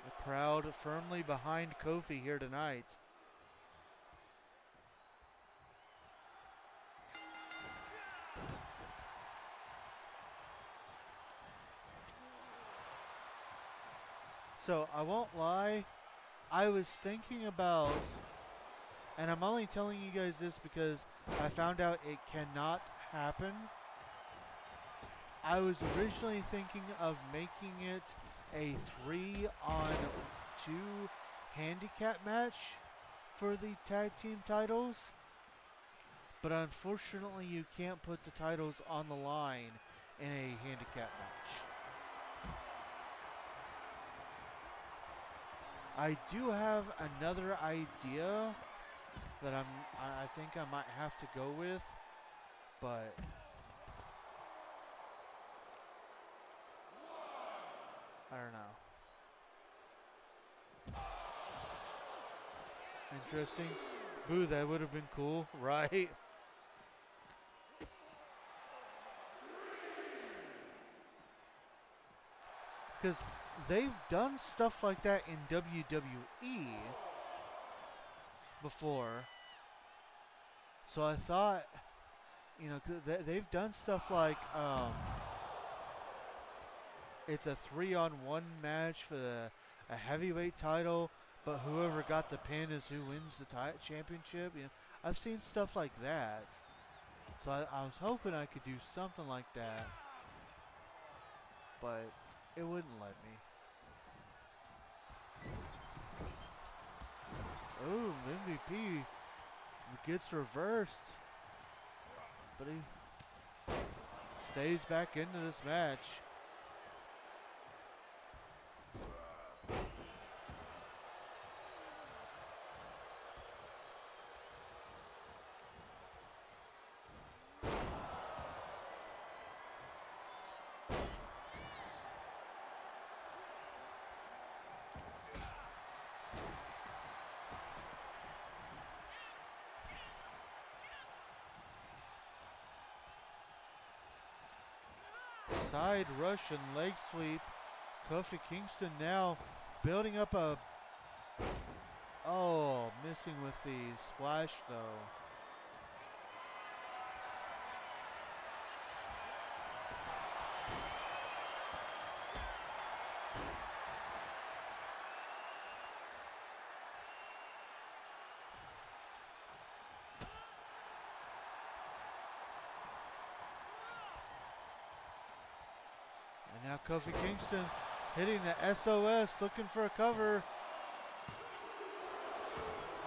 The crowd firmly behind Kofi here tonight. So I won't lie, I was thinking about, and I'm only telling you guys this because I found out it cannot happen. I was originally thinking of making it a 3-on-2 handicap match for the tag team titles, but unfortunately you can't put the titles on the line in a handicap match. I do have another idea that I think I might have to go with, but I don't know. Interesting. Boo, that would have been cool, right? Because they've done stuff like that in WWE before. So I thought, you know, 'cause they've done stuff like it's a 3-on-1 match for a heavyweight title, but whoever got the pin is who wins the championship. You know, I've seen stuff like that. So I was hoping I could do something like that, but it wouldn't let me. Oh, MVP gets reversed, but he stays back into this match. Side Russian leg sweep. Kofi Kingston now building up a... Oh, missing with the splash though. And now Kofi Kingston hitting the SOS, looking for a cover.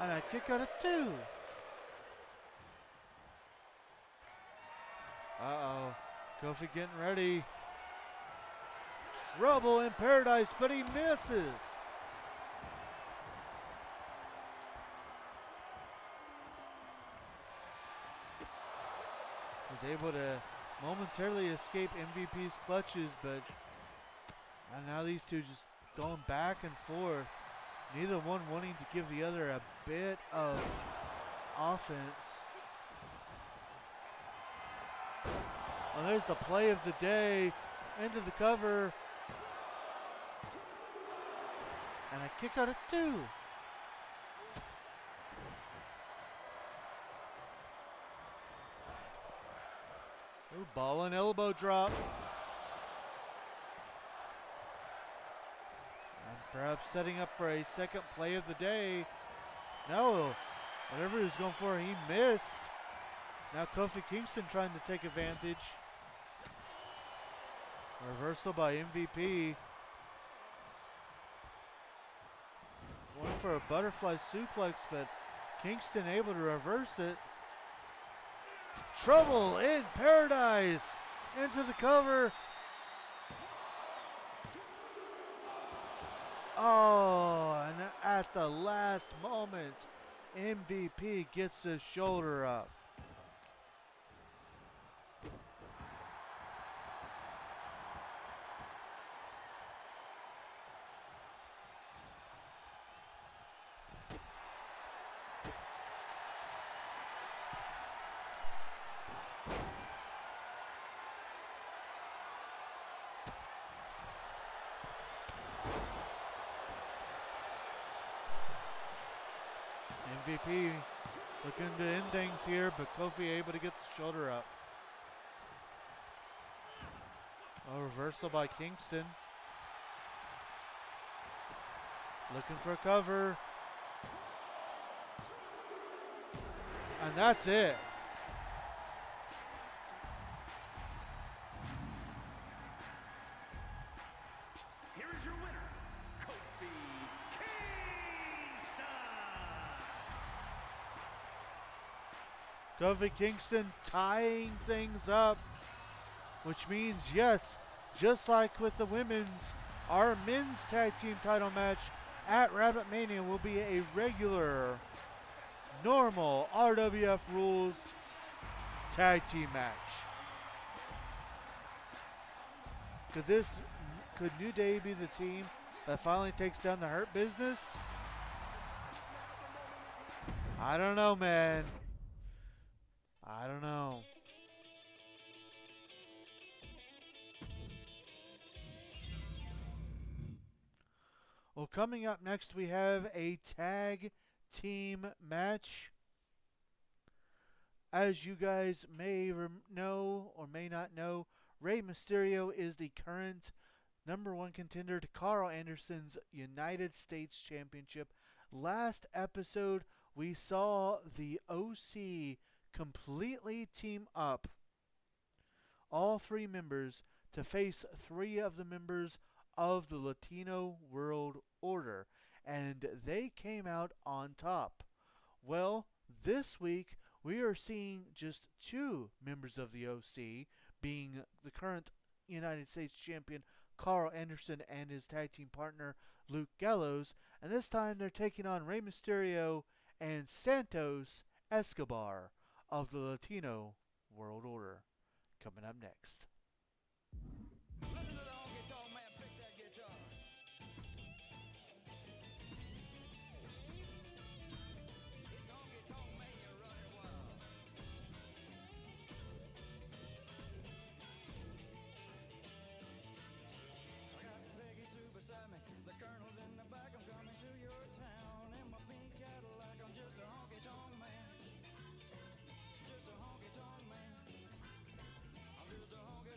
And a kick out of 2. Uh-oh. Kofi getting ready. Trouble in paradise, but he misses. Was able to momentarily escape MVP's clutches, but and now these two just going back and forth. Neither one wanting to give the other a bit of offense. Well, there's the play of the day. Into the cover. And a kick out of 2. Ooh, ball and elbow drop. And perhaps setting up for a second play of the day. No, whatever he was going for, he missed. Now Kofi Kingston trying to take advantage. Reversal by MVP. Went for a butterfly suplex, but Kingston able to reverse it. Trouble in paradise. Into the cover. Oh, and at the last moment, MVP gets his shoulder up. MVP looking to end things here, but Kofi able to get the shoulder up. A reversal by Kingston. Looking for a cover. And that's it. Here is your winner, Kofi Kingston. Kofi Kingston tying things up, which means, yes, just like with the women's, our men's tag team title match at Rabit Mania will be a regular, normal RWF rules tag team match. Could New Day be the team that finally takes down the Hurt Business? I don't know, man. I don't know. Well, coming up next, we have a tag team match. As you guys may know or may not know, Rey Mysterio is the current #1 contender to Carl Anderson's United States Championship. Last episode, we saw the OC completely team up, all 3 members, to face 3 of the members of the Latino World Order, and they came out on top. Well, this week we are seeing just 2 members of the OC, being the current United States champion Carl Anderson and his tag team partner Luke Gallows, and this time they're taking on Rey Mysterio and Santos Escobar of the Latino World Order. Coming up next. Listen to the honky tonk man pick that guitar. It's honky tonk man, you're running wild. I got Peggy Sue beside me, the colonel's in the back. I'm coming to your town in my pink Cadillac. I'm just a honky tonk man. Just a honky tonk man. I'm just a honky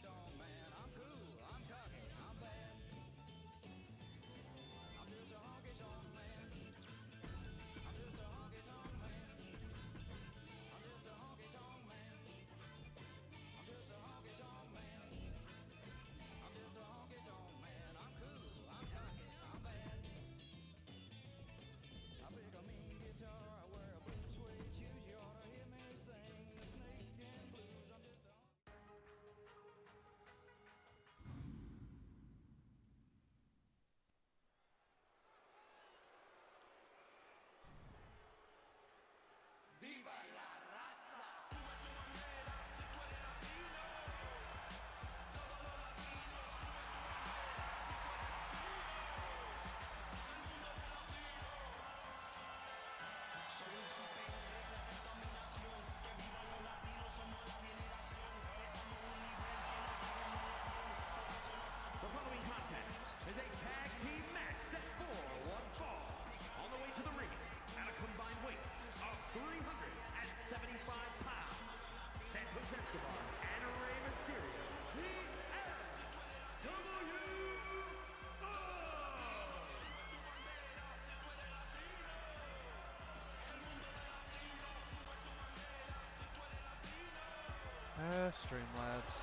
Streamlabs.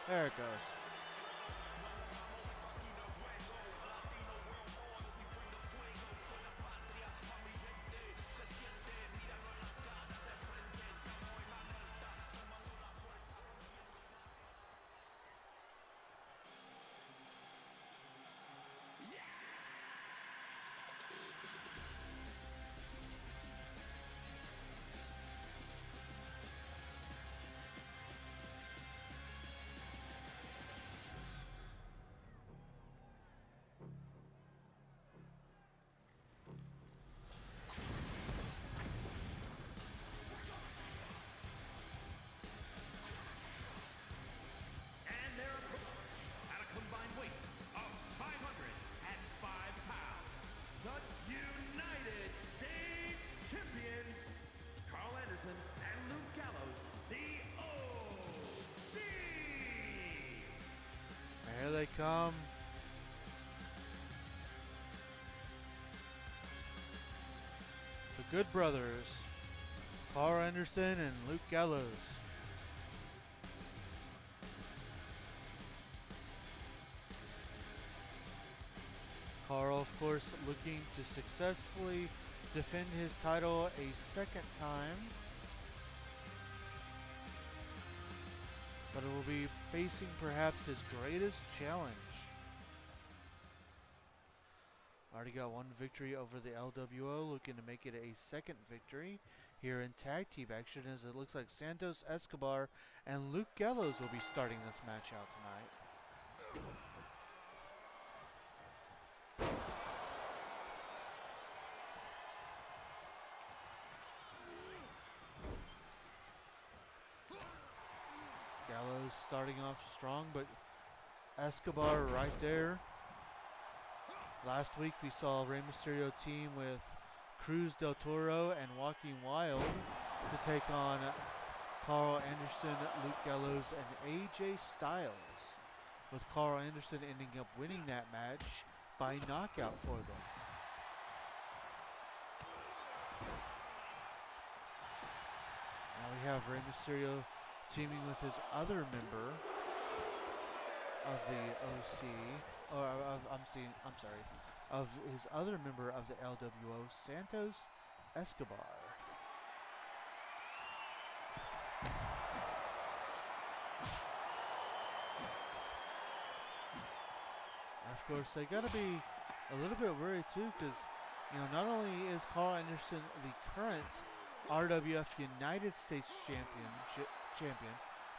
There it goes. And their opponents, at a combined weight of 505 pounds, the United States Champions, Carl Anderson and Luke Gallows, the OC. Here they come. The Good Brothers, Carl Anderson and Luke Gallows. Carl, of course, looking to successfully defend his title a second time. But it will be facing perhaps his greatest challenge. Already got one victory over the LWO, looking to make it a second victory here in tag team action, as it looks like Santos Escobar and Luke Gallows will be starting this match out tonight. Gallows starting off strong, but Escobar right there. Last week we saw Rey Mysterio team with Cruz del Toro and Joaquin Wilde to take on Carl Anderson, Luke Gallows, and AJ Styles, with Carl Anderson ending up winning that match by knockout for them. Now we have Rey Mysterio teaming with his other member of the OC, or of his other member of the LWO, Santos Escobar. Of course, they got to be a little bit worried too, because not only is Carl Anderson the current RWF United States champion,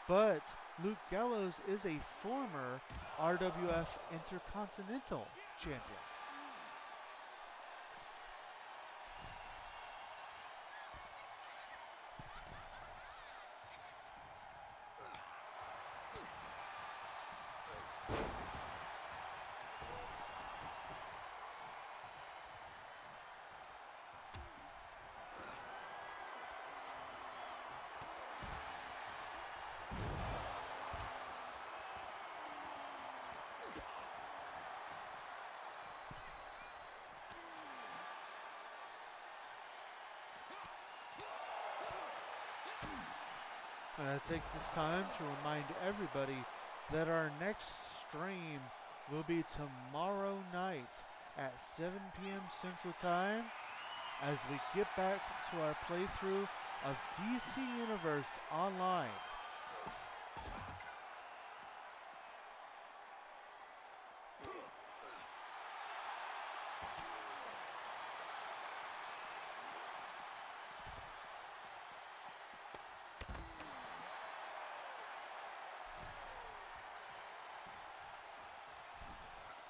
but Luke Gallows is a former RWF Intercontinental champion. And I take this time to remind everybody that our next stream will be tomorrow night at 7 p.m. Central Time, as we get back to our playthrough of DC Universe Online.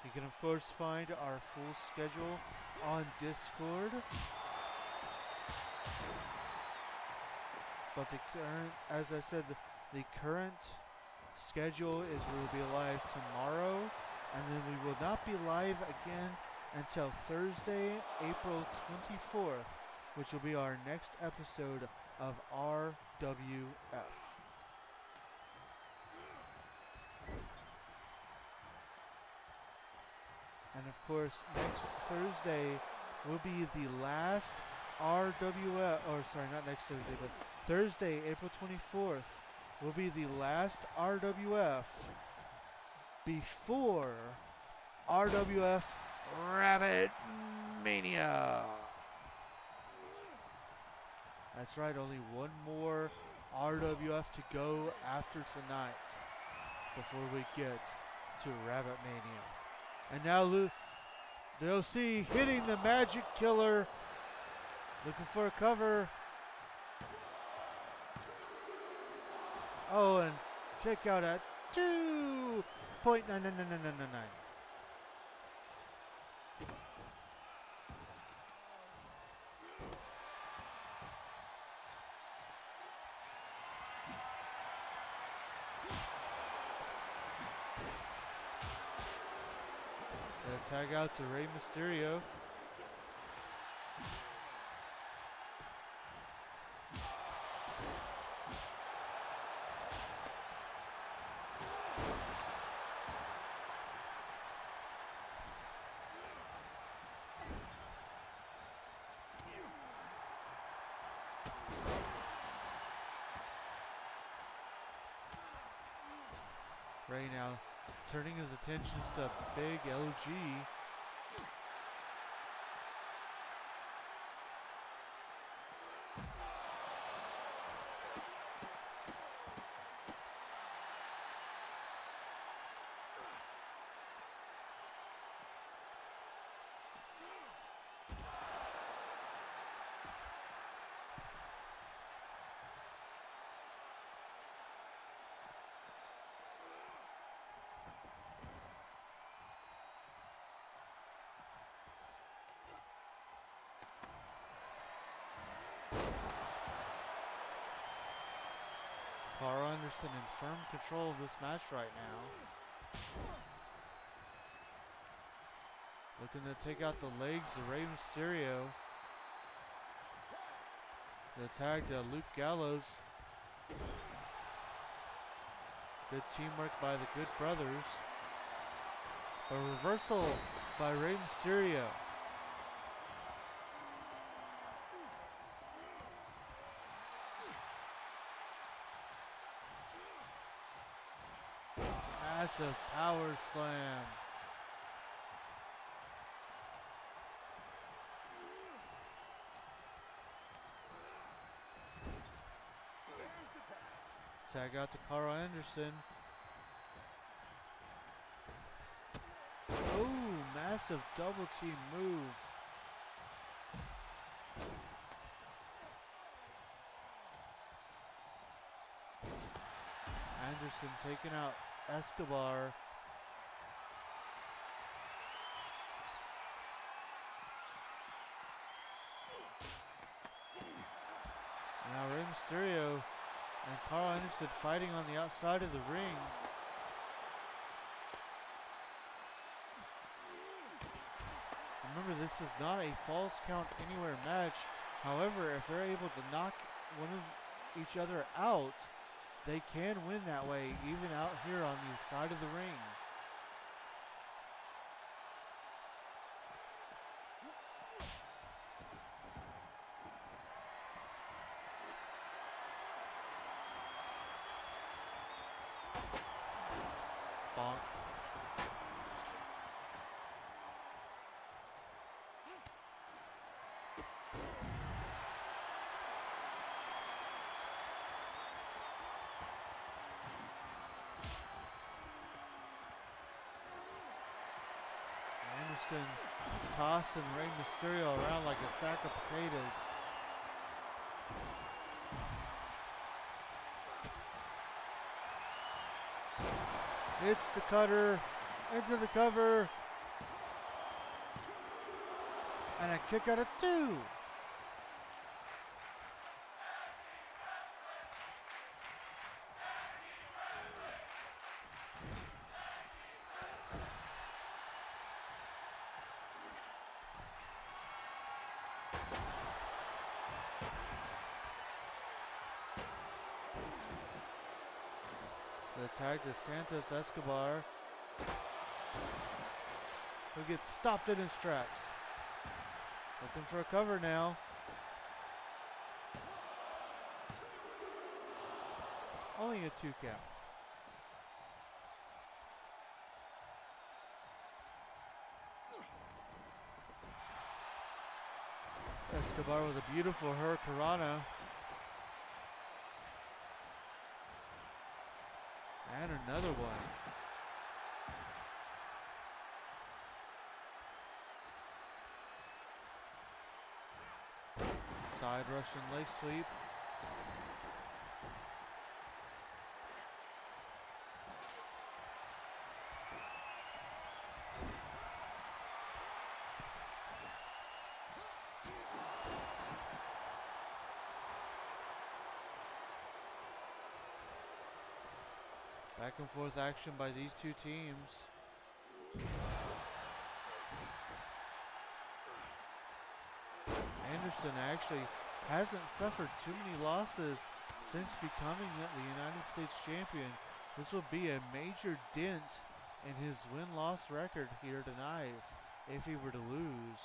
You can of course find our full schedule on Discord. But as I said, the current schedule is we will be live tomorrow, and then we will not be live again until Thursday, April 24th, which will be our next episode of RWF. And of course, next Thursday, will be the last RWF, or sorry, not next Thursday, but Thursday, April 24th, will be the last RWF before RWF Rabbit Mania. That's right, only one more RWF to go after tonight before we get to Rabbit Mania. And now the OC hitting the Magic Killer, looking for a cover. Oh, and kick out at 2.99999. The tag out to Rey Mysterio. Rey now turning his attentions to Big LG. Carl Anderson in firm control of this match right now. Looking to take out the legs of Rey Mysterio. The tag to Luke Gallows. Good teamwork by the Good Brothers. A reversal by Rey Mysterio. Massive power slam. Tag out to Carl Anderson. Oh, massive double team move. Anderson taking out Escobar. Now Rey Mysterio and Carl Anderson fighting on the outside of the ring. Remember, this is not a false count anywhere match. However, if they're able to knock one of each other out, they can win that way, even out here on the side of the ring. Bonk. Anderson tossing Rey Mysterio around like a sack of potatoes. Hits the cutter into the cover. And a kick out of 2. The tag to Santos Escobar, who gets stopped in his tracks. Looking for a cover now. Only a 2 count. Escobar with a beautiful hurricanrana. And another one. Side Russian leg sweep. Back and forth action by these two teams. Anderson actually hasn't suffered too many losses since becoming the United States champion. This will be a major dent in his win-loss record here tonight if he were to lose.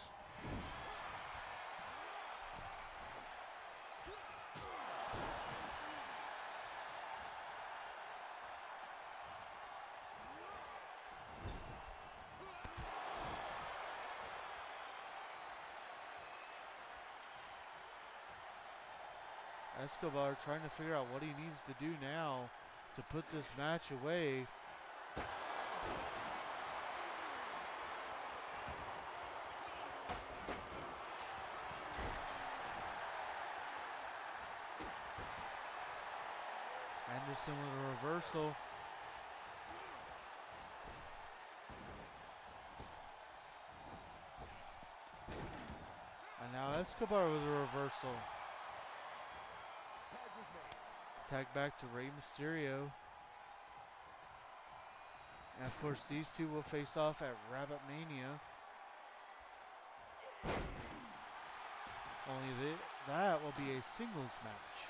Escobar trying to figure out what he needs to do now to put this match away. Anderson with a reversal. And now Escobar with a reversal. Tag back to Rey Mysterio. And of course these two will face off at Rabit Mania. Only that will be a singles match.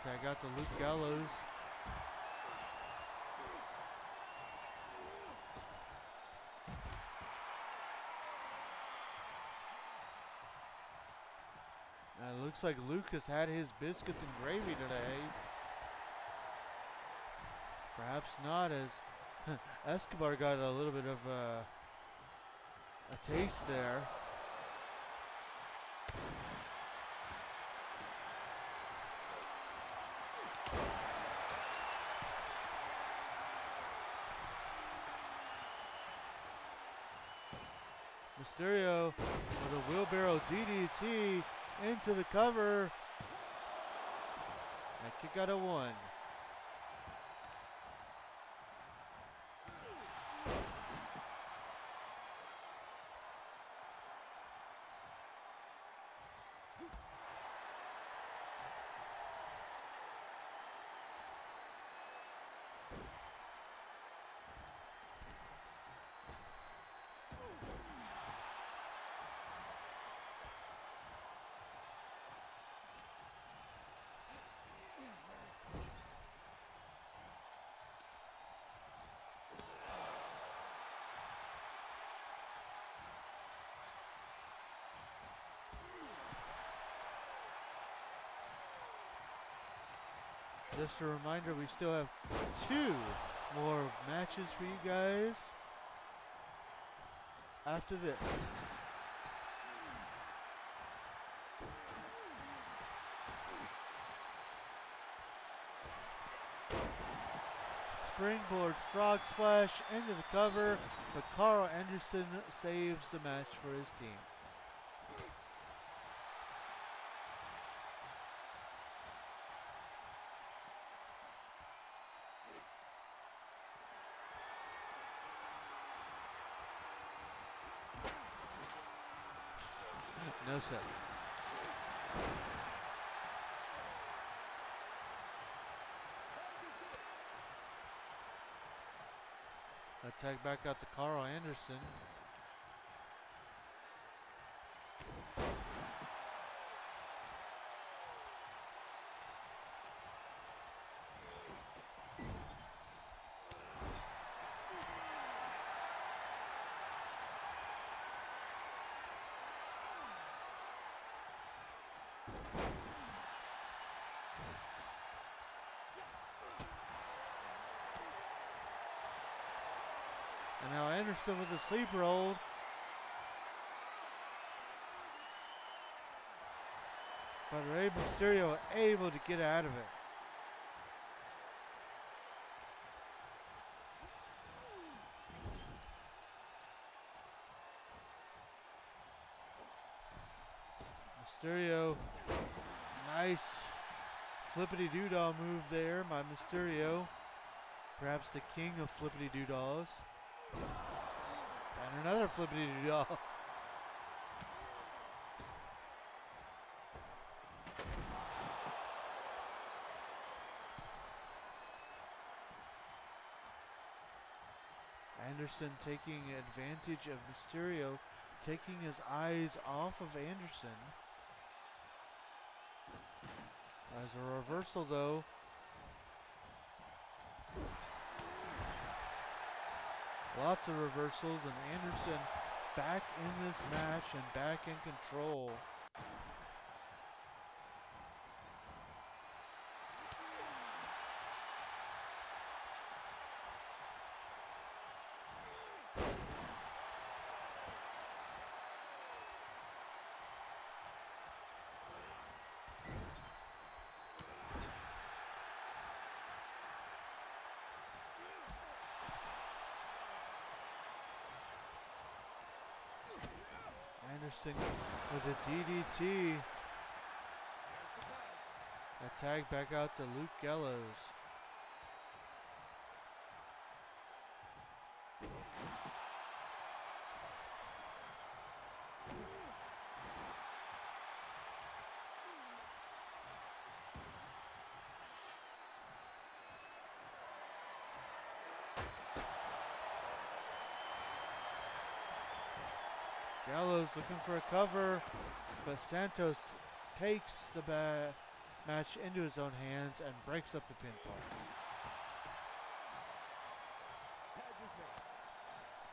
Tag out to Luke Gallows. Looks like Luke has had his biscuits and gravy today. Perhaps not, as Escobar got a little bit of a taste there. Mysterio with a wheelbarrow DDT into the cover. And kick out of 1. Just a reminder, we still have 2 more matches for you guys after this. Springboard frog splash into the cover, but Carl Anderson saves the match for his team. No set. Tag back out to Carl Anderson. And now Anderson with a sleeper hold. But Rey Mysterio able to get out of it. Mysterio, nice flippity-doo-dah move there by Mysterio. Perhaps the king of flippity-doo-dahs. And another flippity-doo-dah. Anderson taking advantage of Mysterio, taking his eyes off of Anderson. As a reversal though. Lots of reversals, and Anderson back in this match and back in control. Anderson with a DDT. A tag back out to Luke Gallows. Gallows looking for a cover, but Santos takes the match into his own hands and breaks up the pinfall.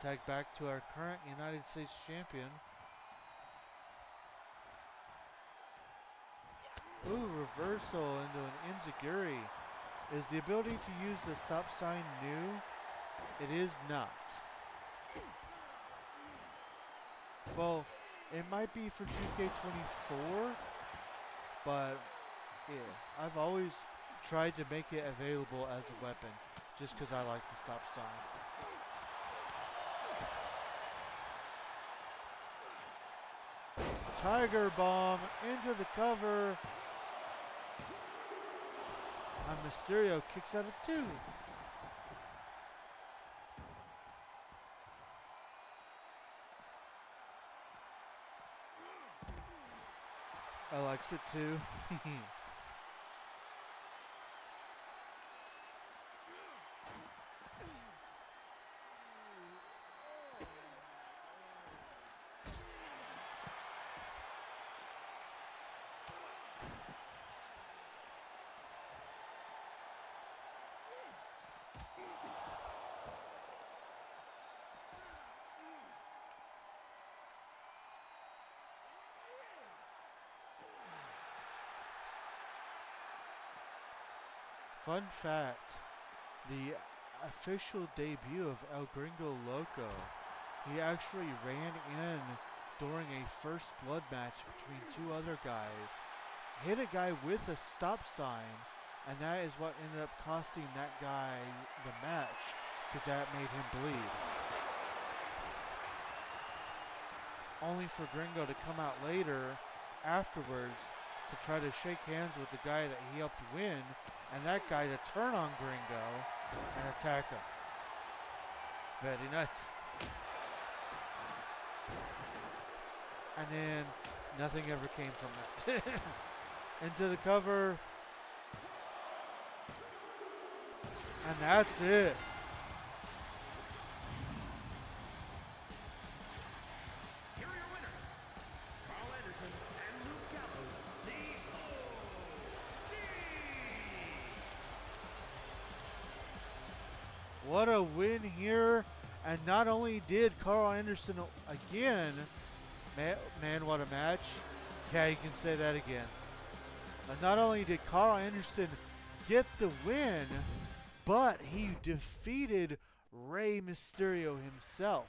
Tag back to our current United States champion. Ooh, reversal into an enziguri. Is the ability to use the stop sign new? It is not. Well, it might be for 2K24, but yeah, I've always tried to make it available as a weapon just because I like the stop sign. Tiger bomb into the cover. And Mysterio kicks out of 2. I likes it too. Fun fact, the official debut of El Gringo Loco, he actually ran in during a first blood match between 2 other guys, hit a guy with a stop sign, and that is what ended up costing that guy the match, because that made him bleed. Only for Gringo to come out later, afterwards, to try to shake hands with the guy that he helped win, and that guy to turn on Gringo and attack him. Very nice. And then nothing ever came from that. Into the cover. And that's it. Here are your winners, Carl Anderson and Luke Gallows, the OC. What a win here. And not only did Carl Anderson again, man, what a match. Yeah, you can say that again. Not only did Carl Anderson get the win, but he defeated Rey Mysterio himself.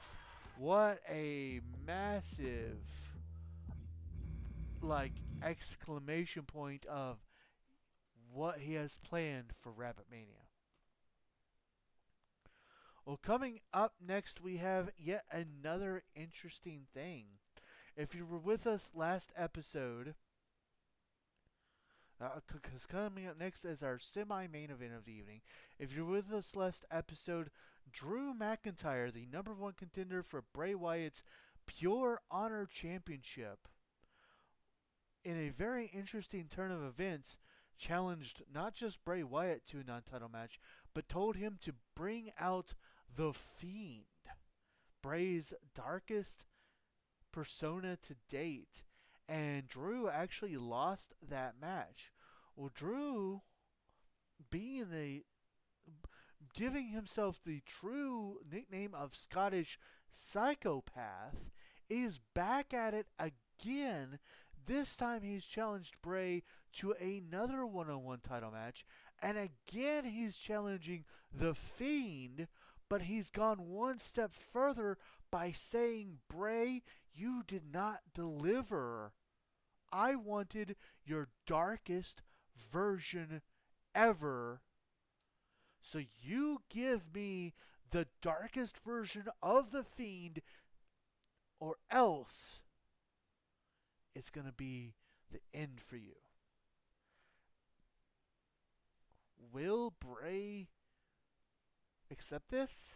What a massive, exclamation point of what he has planned for Rabbit Mania. Well, coming up next, we have yet another interesting thing. If you were with us last episode, because coming up next is our semi-main event of the evening. If you're with us last episode, Drew McIntyre, the number one contender for Bray Wyatt's Pure Honor Championship, in a very interesting turn of events, challenged not just Bray Wyatt to a non-title match, but told him to bring out The Fiend, Bray's darkest persona to date. And Drew actually lost that match. Well, Drew, giving himself the true nickname of Scottish Psychopath, is back at it again. This time he's challenged Bray to another one-on-one title match, and again he's challenging The Fiend, but he's gone one step further by saying, Bray, you did not deliver. I wanted your darkest version ever. So you give me the darkest version of The Fiend, or else it's going to be the end for you. Will Bray accept this?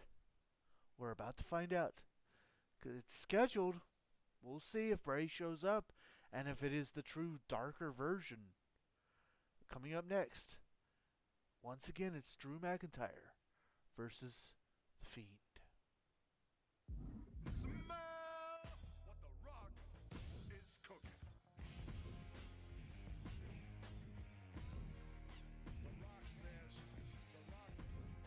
We're about to find out. 'Cause it's scheduled. We'll see if Bray shows up and if it is the true darker version. Coming up next, once again, it's Drew McIntyre versus The Fiend. Smell what the Rock is cooking. The Rock says, the Rock says.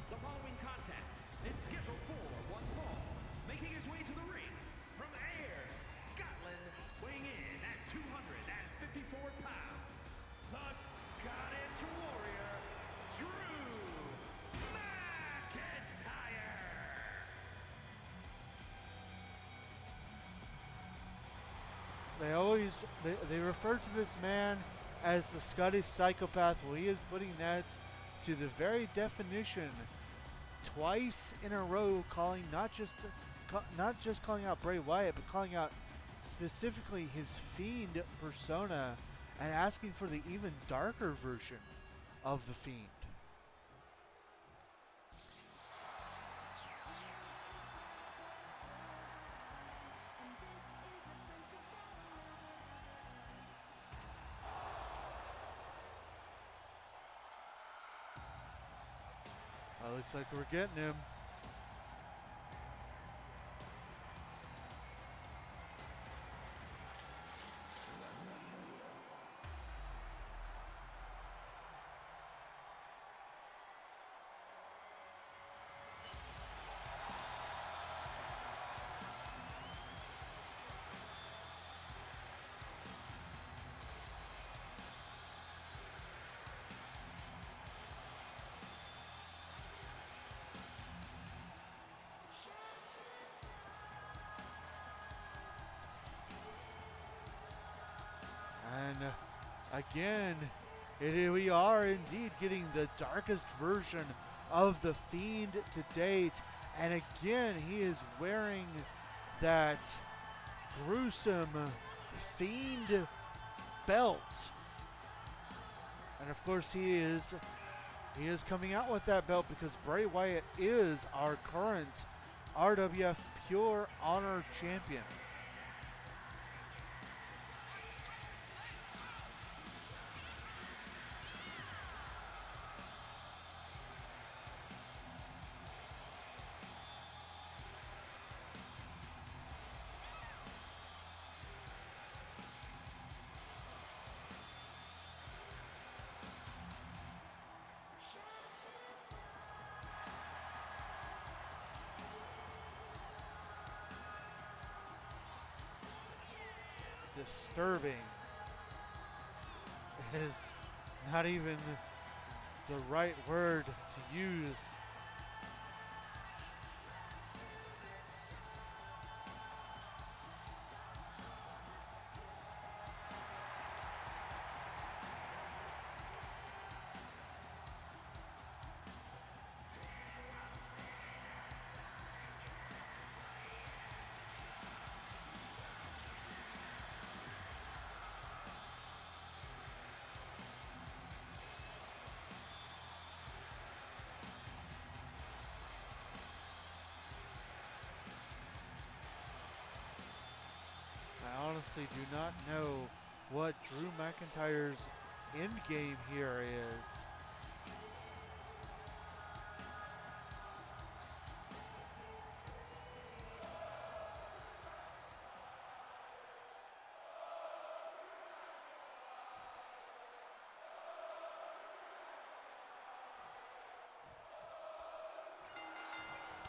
The following contest is scheduled for one fall. Making his way to the ring from Ayr, Scotland, weighing in at 254 pounds, the Scottish Warrior, Drew McIntyre. They refer to this man as the Scottish Psychopath. Well, he is putting that to the very definition twice in a row, calling not just calling out Bray Wyatt, but calling out specifically his Fiend persona and asking for the even darker version of the Fiend. Looks like we're getting him. Again, we are indeed getting the darkest version of the Fiend to date. And again, he is wearing that gruesome Fiend belt. And of course he is coming out with that belt because Bray Wyatt is our current RWF Pure Honor Champion. Disturbing is not even the right word to use. I honestly do not know what Drew McIntyre's end game here is.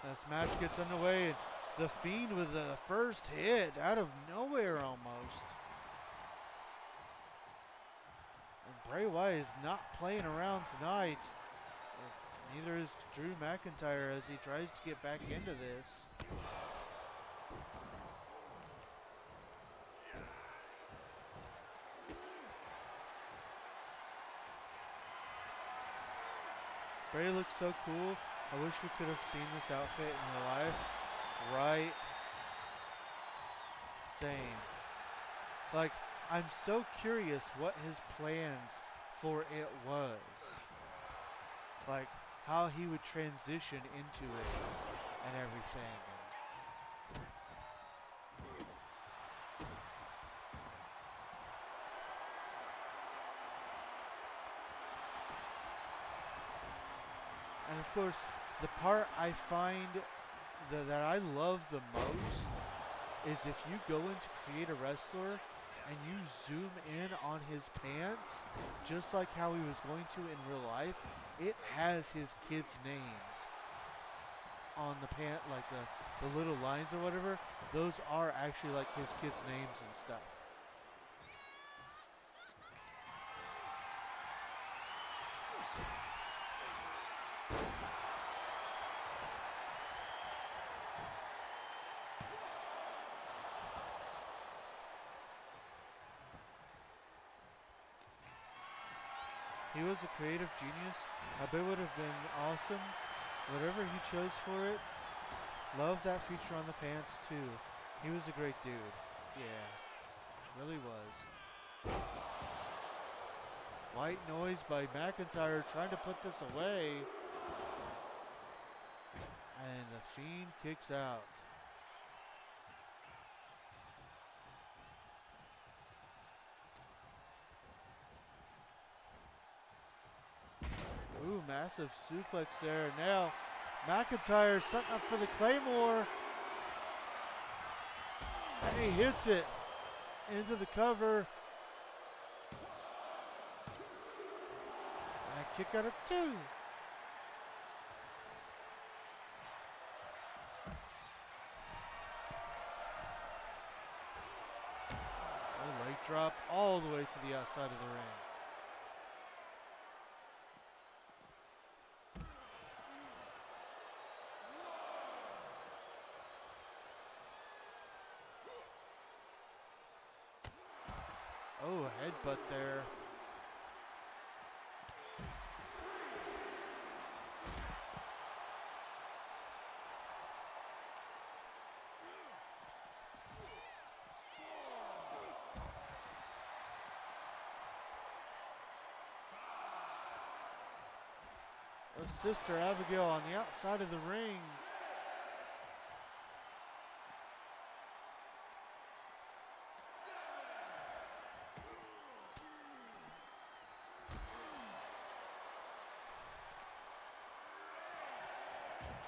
This match gets underway, and the Fiend with the first hit out of nowhere almost. And Bray Wyatt is not playing around tonight. Neither is Drew McIntyre as he tries to get back into this. Bray looks so cool. I wish we could have seen this outfit in real life. Right? Same. Like, I'm so curious what his plans for it was. Like, how he would transition into it and everything. And of course, the part I find that I love the most is if you go in to create a wrestler and you zoom in on his pants, just like how he was going to in real life, it has his kids' names on the pant, like the little lines or whatever. Those are actually like his kids' names and stuff. He was a creative genius. I bet it would have been awesome. Whatever he chose for it. Love that feature on the pants too. He was a great dude. Yeah, really was. White noise by McIntyre trying to put this away. And the Fiend kicks out. Ooh, massive suplex there. Now, McIntyre setting up for the Claymore. And he hits it into the cover. And a kick out of 2. A leg drop all the way to the outside of the ring. Oh, headbutt there. Her sister Abigail on the outside of the ring.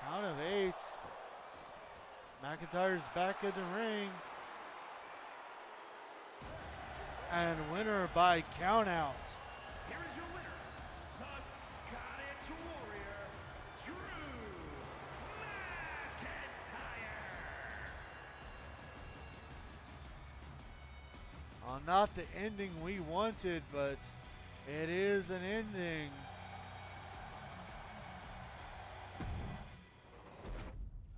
Count of 8. McIntyre's back in the ring. And winner by countout. Here is your winner, the Scottish Warrior, Drew McIntyre. Not the ending we wanted, but it is an ending.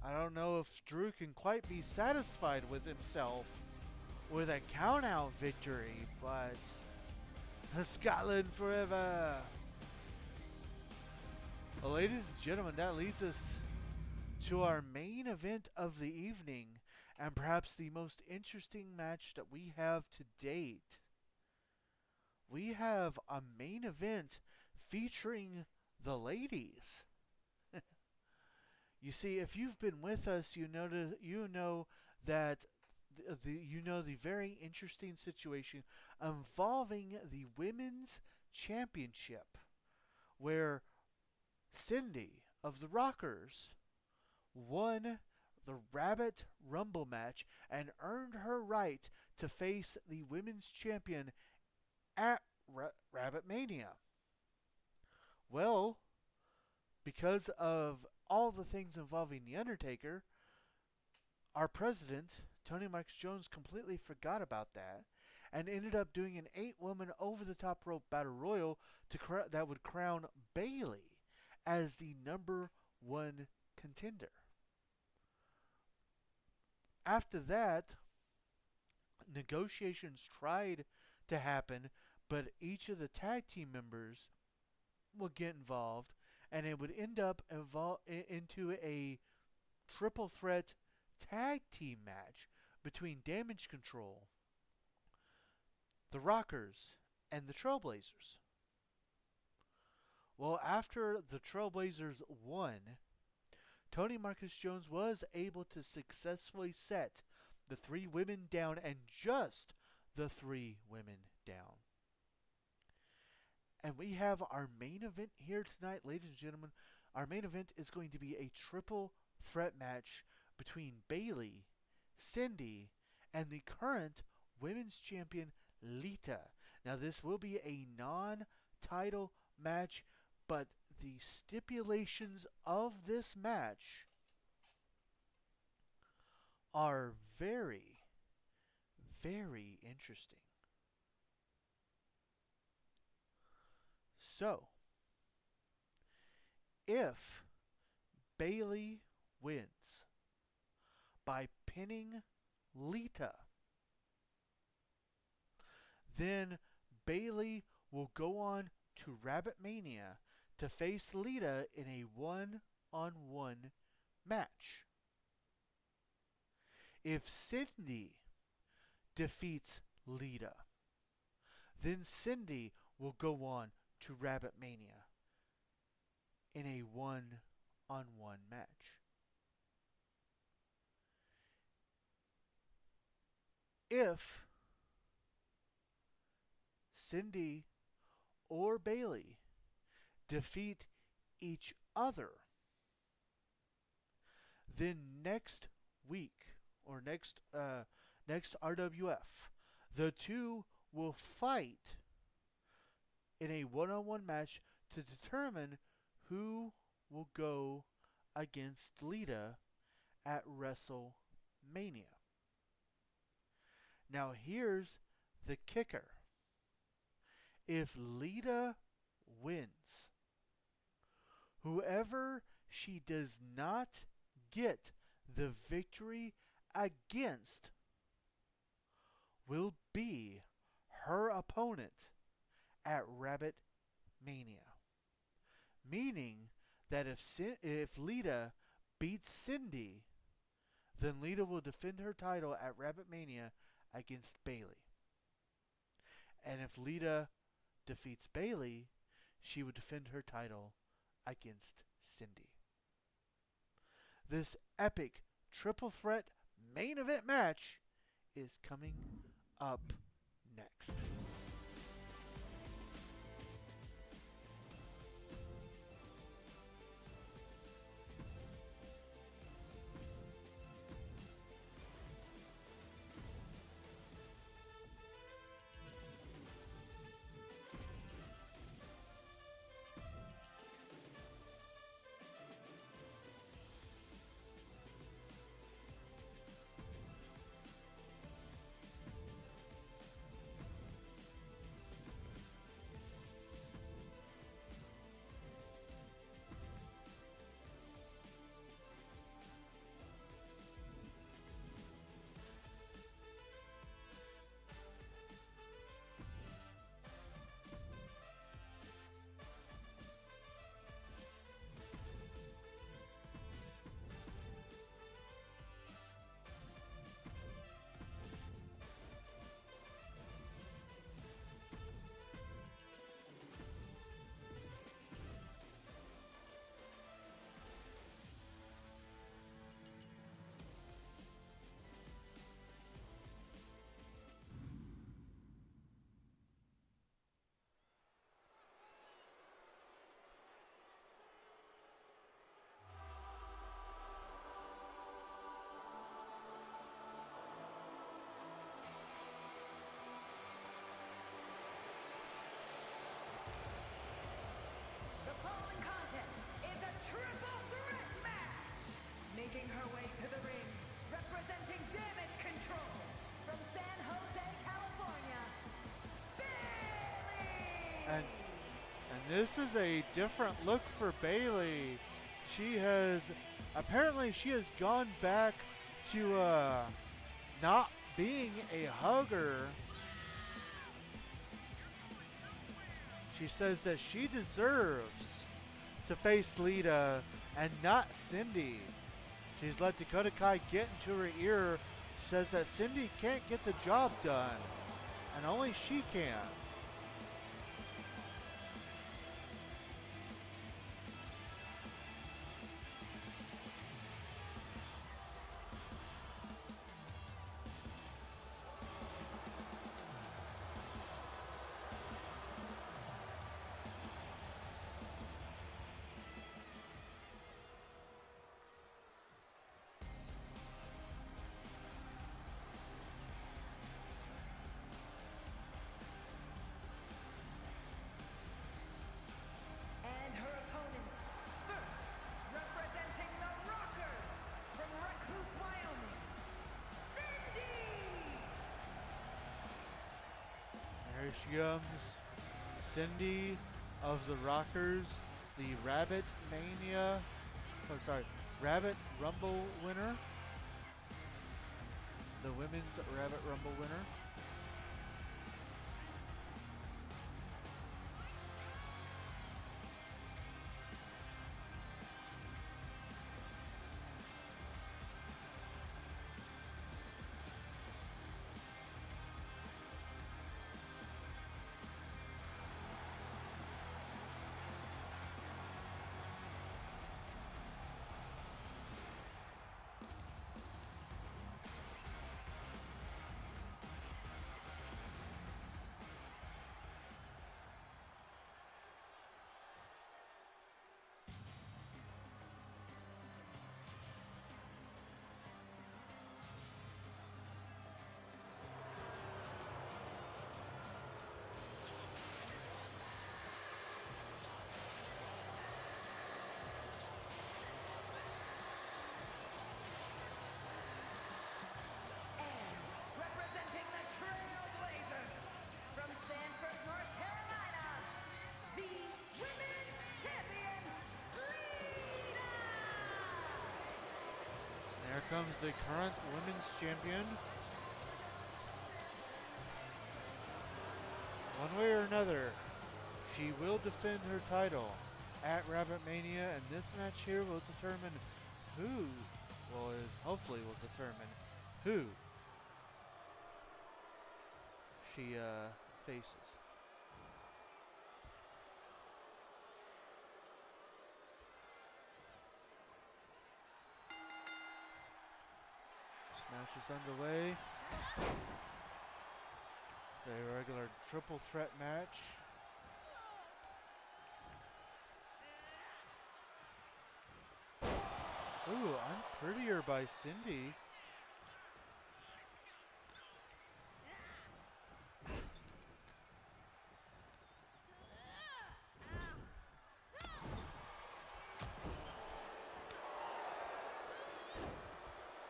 I don't know if Drew can quite be satisfied with himself with a countout victory, but Scotland forever. Well, ladies and gentlemen, that leads us to our main event of the evening, and perhaps the most interesting match that we have to date. We have a main event featuring the ladies. You see, if you've been with us, you know that the very interesting situation involving the women's championship, where Cindy of the Rockers won the Rabit Rumble match and earned her right to face the women's champion at Rabit Mania. Well, because of all the things involving The Undertaker, our president, Tony Marks Jones, completely forgot about that and ended up doing an 8-woman over-the-top rope battle royal that would crown Bayley as the number 1 contender. After that, negotiations tried to happen, but each of the tag team members would get involved, and it would end up into a triple threat tag team match between Damage Control, the Rockers, and the Trailblazers. Well, after the Trailblazers won, Tony Marcus Jones was able to successfully set the 3 women down, and just the 3 women down. And we have our main event here tonight, ladies and gentlemen. Our main event is going to be a triple threat match between Bayley, Cindy, and the current women's champion, Lita. Now, this will be a non-title match, but the stipulations of this match are very, very interesting. So, if Bayley wins by pinning Lita, then Bayley will go on to Rabit Mania to face Lita in a 1-on-1 match. If Cindy defeats Lita, then Cindy will go on to Rabit Mania in a 1-on-1 match. If Cindy or Bayley defeat each other, then next week, or next RWF, the 2 will fight in a 1-on-1 match to determine who will go against Lita at WrestleMania. Now, here's the kicker. If Lita wins, whoever she does not get the victory against will be her opponent at Rabit Mania. Meaning that if Lita beats Cindy, then Lita will defend her title at Rabit Mania against Bayley. And if Lita defeats Bayley, she would defend her title against Cindy. This epic triple threat main event match is coming up next. The following contest is a triple threat match. Making her way to the ring, representing Damage Control from San Jose, California, Bailey. And this is a different look for Bailey. She has gone back to not being a hugger. She says that she deserves to face Lita and not Cindy. She's let Dakota Kai get into her ear. She says that Cindy can't get the job done, and only she can. And her opponents, first, representing the Rockers from Recluse, Wyoming, Cindy. There she comes. Cindy of the Rockers, the Rabit Rumble winner. The Women's Rabbit Rumble winner. And representing the Trailblazers from Sanford, North Carolina, the Women's Champion, Lita. There comes the current Women's Champion. One way or another, she will defend her title at Rabbit Mania, and this match here will determine hopefully will determine who she faces. Match is underway. The regular triple threat match. Ooh, I'm prettier by Cindy.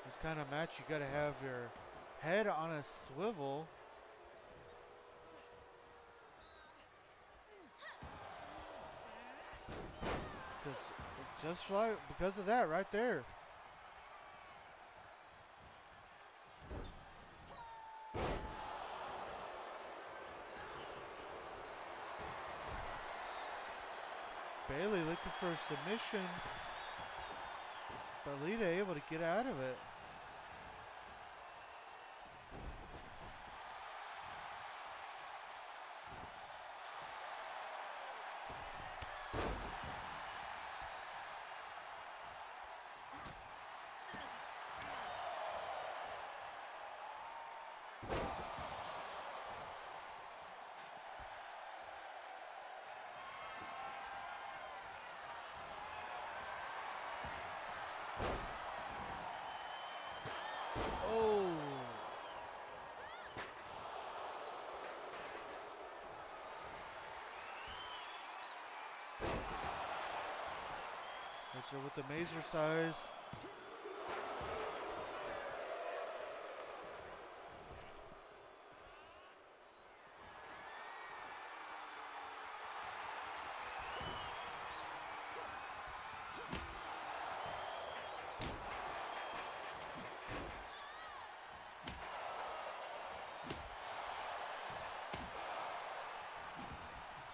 This kind of match, you gotta have your head on a swivel. Because of that right there. Bailey looking for a submission, but Lita able to get out of it. Oh. Hits her with the mazer size.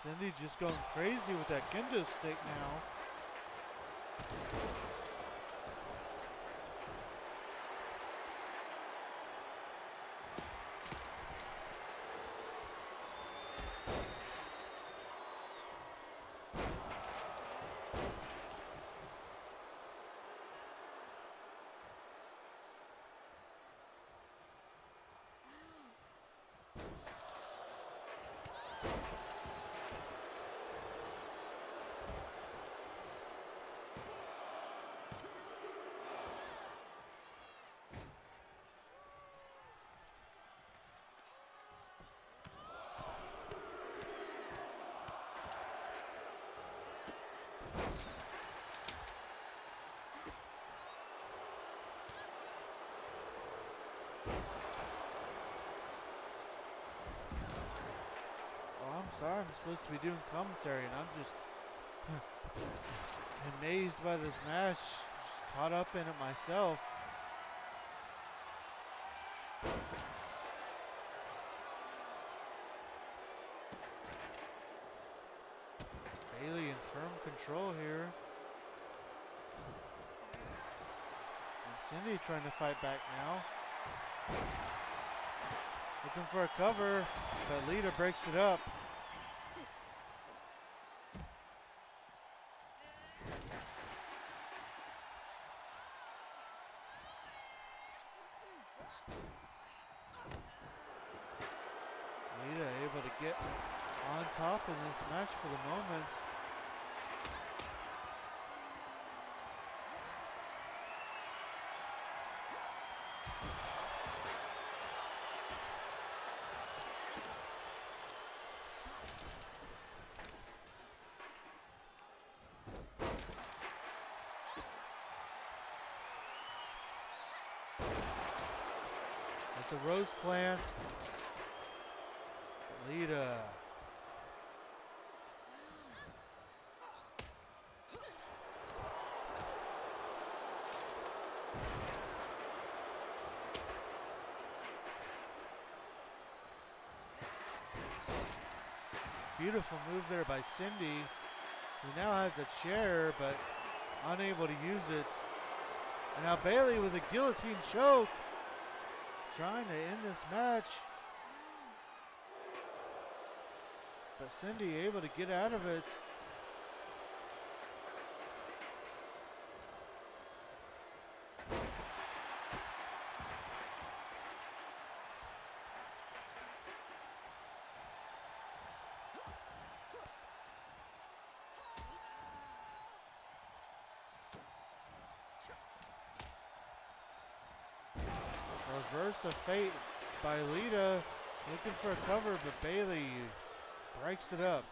Cindy just going crazy with that kendo stick now. Oh, I'm sorry, I'm supposed to be doing commentary and I'm just amazed by this match, just caught up in it myself. Bailey in firm control here. And Cindy trying to fight back now. Looking for a cover, but Lita breaks it up. Lita able to get on top in this match for the moment. It's a rose plant. Lita. Beautiful move there by Cindy, who now has a chair but unable to use it. And now Bailey with a guillotine choke, trying to end this match. But Cindy able to get out of it. Reverse of fate by Lita. Looking for a cover, but Bailey breaks it up.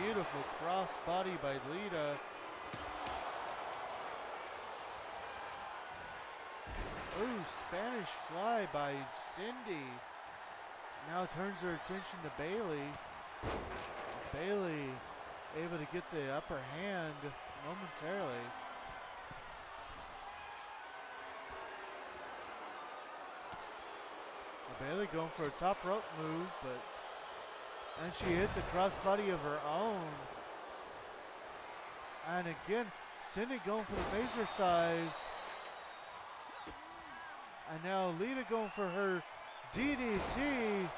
Beautiful cross body by Lita. Ooh, Spanish fly by Cindy. Now turns her attention to Bailey. Bailey able to get the upper hand momentarily. Bailey going for a top rope move, but and she hits a crossbody of her own. And again, Cindy going for the Mazer size. And now Lita going for her DDT.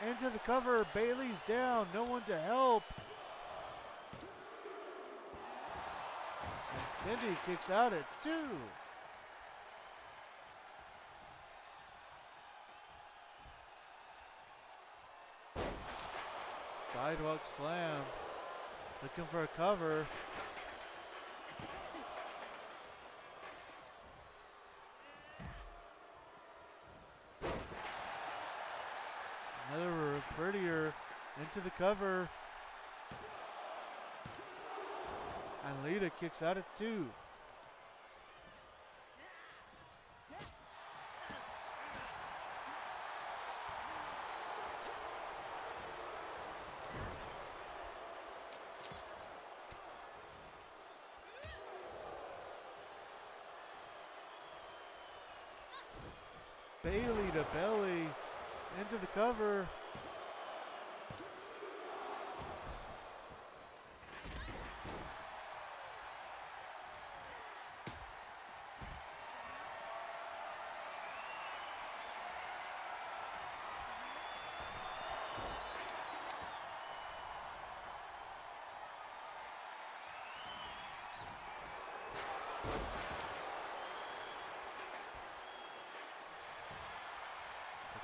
Into the cover, Bailey's down, no one to help. And Cindy kicks out at 2. Sidewalk slam. Looking for a cover. Another prettier into the cover. And Lita kicks out at 2. Bailey to belly, into the cover.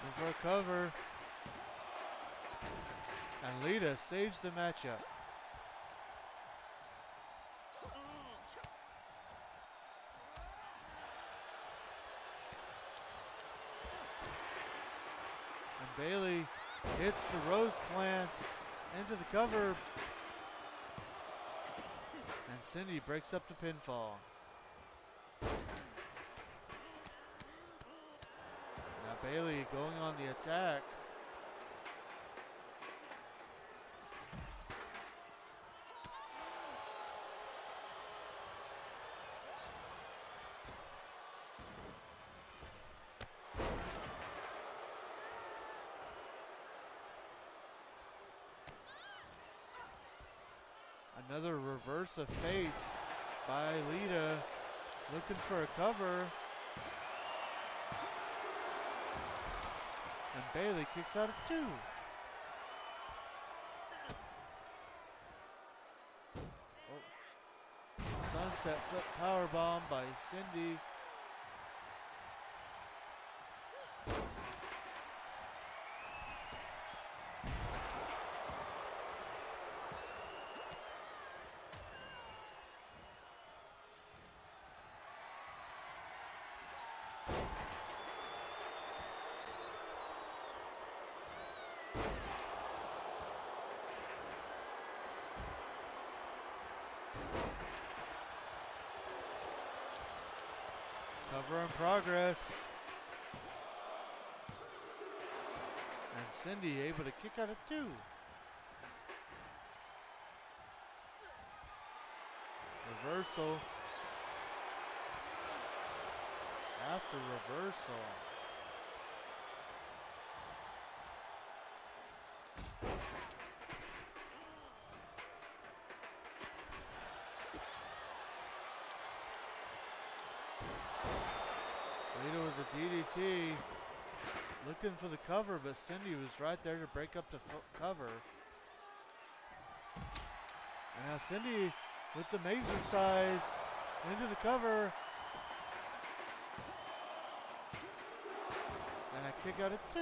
Looking for a cover. And Lita saves the matchup. And Bailey hits the rose plant into the cover. And Cindy breaks up the pinfall. Now Bailey going on the attack. Another reverse of fate by Lita, looking for a cover. And Bailey kicks out at 2. Oh. Sunset flip powerbomb by Cindy. Cover in progress. And Cindy able to kick out at 2. Reversal. After reversal. Lita with the DDT, looking for the cover, but Cindy was right there to break up the cover. And now Cindy with the Mazer size into the cover. And a kick out at 2.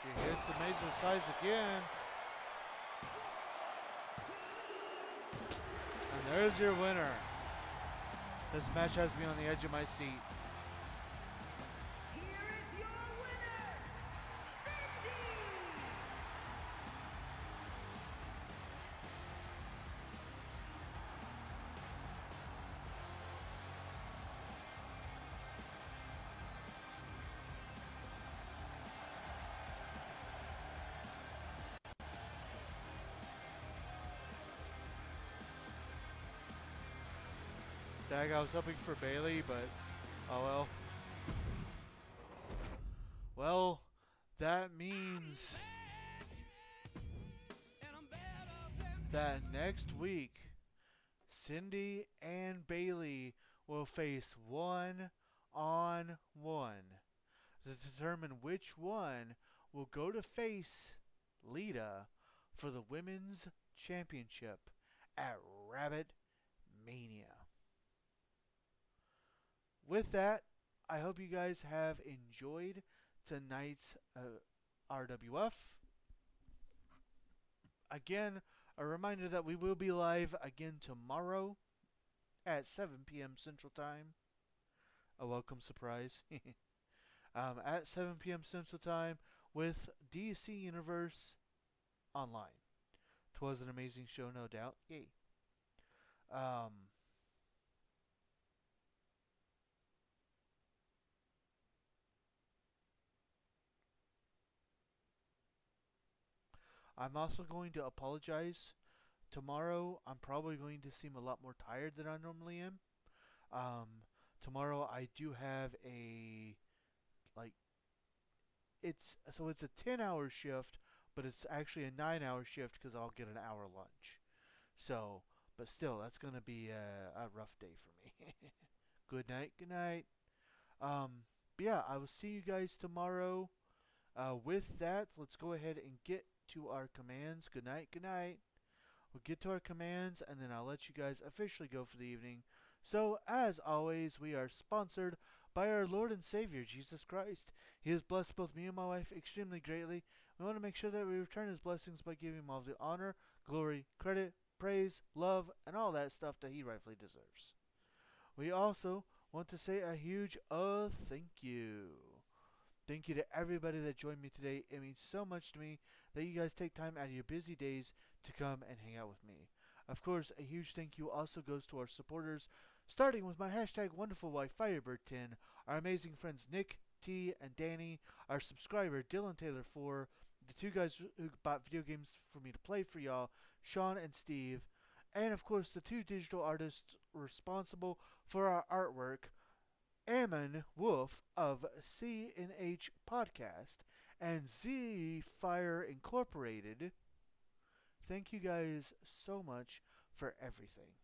She hits the Mazer size again. And there's your winner. This match has me on the edge of my seat. Here is your winner, Cindy! Dag, I was hoping for Bailey, but oh well. Well, that means that next week, Cindy and Bailey will face 1-on-1 to determine which one will go to face Lita for the Women's Championship at Rabit Mania. With that, I hope you guys have enjoyed tonight's RWF. Again, a reminder that we will be live again tomorrow at 7 p.m. Central Time. A welcome surprise. At 7 p.m. Central Time with DC Universe Online. 'Twas an amazing show, no doubt. Yay. I'm also going to apologize. Tomorrow, I'm probably going to seem a lot more tired than I normally am. Tomorrow, I do have it's a 10-hour shift, but it's actually a 9-hour shift because I'll get an hour lunch. So, but still, that's going to be a rough day for me. Good night, good night. But yeah, I will see you guys tomorrow. With that, let's go ahead and get to our commands. Good night, good night. We'll get to our commands, and then I'll let you guys officially go for the evening. So, as always, we are sponsored by our Lord and Savior, Jesus Christ. He has blessed both me and my wife extremely greatly. We want to make sure that we return His blessings by giving Him all the honor, glory, credit, praise, love, and all that stuff that He rightfully deserves. We also want to say a huge thank you. Thank you to everybody that joined me today. It means so much to me that you guys take time out of your busy days to come and hang out with me. Of course, a huge thank you also goes to our supporters, starting with my hashtag wonderful wife Firebird10, our amazing friends Nick, T, and Danny, our subscriber Dylan Taylor 4, the two guys who bought video games for me to play for y'all, Sean and Steve, and of course the two digital artists responsible for our artwork, Ammon Wolf of C&H Podcast and Z Fire Incorporated. Thank you guys so much for everything.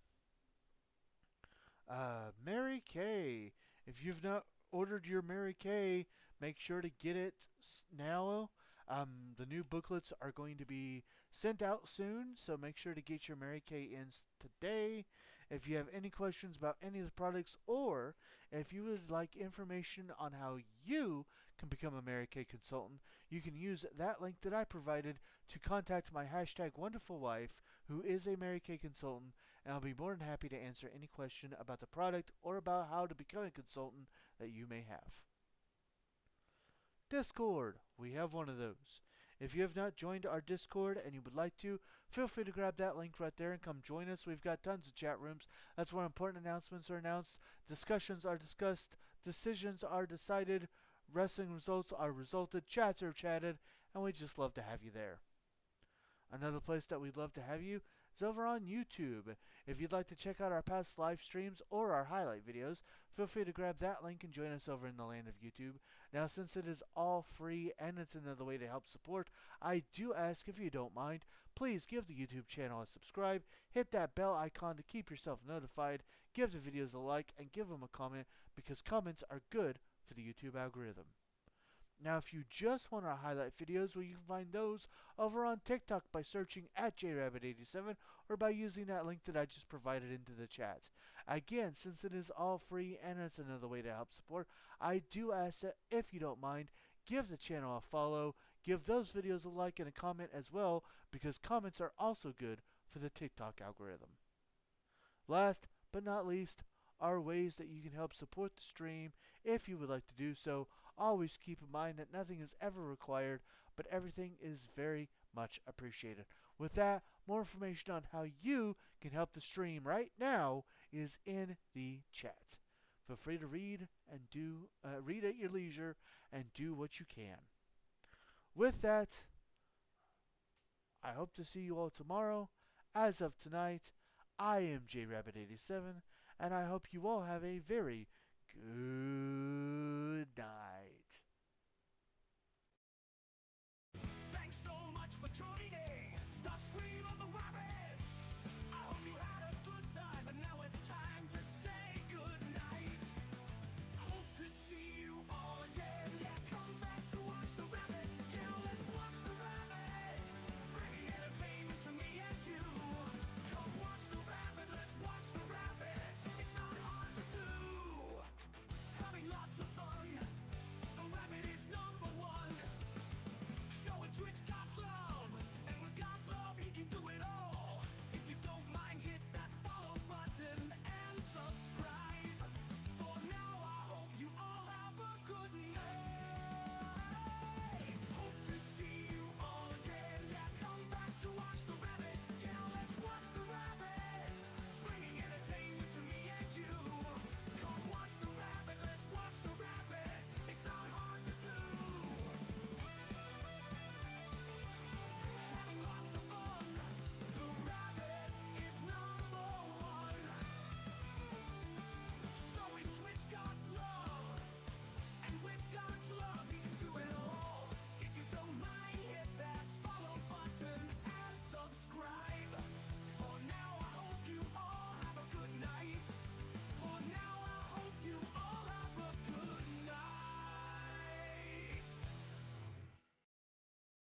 Mary Kay. If you've not ordered your Mary Kay, make sure to get it now. The new booklets are going to be sent out soon, so make sure to get your Mary Kay in today. If you have any questions about any of the products, or if you would like information on how you can become a Mary Kay consultant, you can use that link that I provided to contact my hashtag wonderful wife, who is a Mary Kay consultant, and I'll be more than happy to answer any question about the product or about how to become a consultant that you may have. Discord. We have one of those. If you have not joined our Discord and you would like to, feel free to grab that link right there and come join us. We've got tons of chat rooms. That's where important announcements are announced, discussions are discussed, decisions are decided, wrestling results are resulted, chats are chatted, and we just love to have you there. Another place that we'd love to have you is over on YouTube. If you'd like to check out our past live streams or our highlight videos, feel free to grab that link and join us over in the land of YouTube. Now, since it is all free and it's another way to help support, I do ask, if you don't mind, please give the YouTube channel a subscribe, hit that bell icon to keep yourself notified, give the videos a like, and give them a comment, because comments are good for the YouTube algorithm. Now, if you just want our highlight videos, well, you can find those over on TikTok by searching at JRabbit87 or by using that link that I just provided into the chat. Again, since it is all free and it's another way to help support, I do ask that, if you don't mind, give the channel a follow, give those videos a like and a comment as well, because comments are also good for the TikTok algorithm. Last but not least are ways that you can help support the stream if you would like to do so. Always keep in mind that nothing is ever required, but everything is very much appreciated. With that, more information on how you can help the stream right now is in the chat. Feel free to read at your leisure and do what you can. With that, I hope to see you all tomorrow. As of tonight, I am JRabbit87, and I hope you all have a very,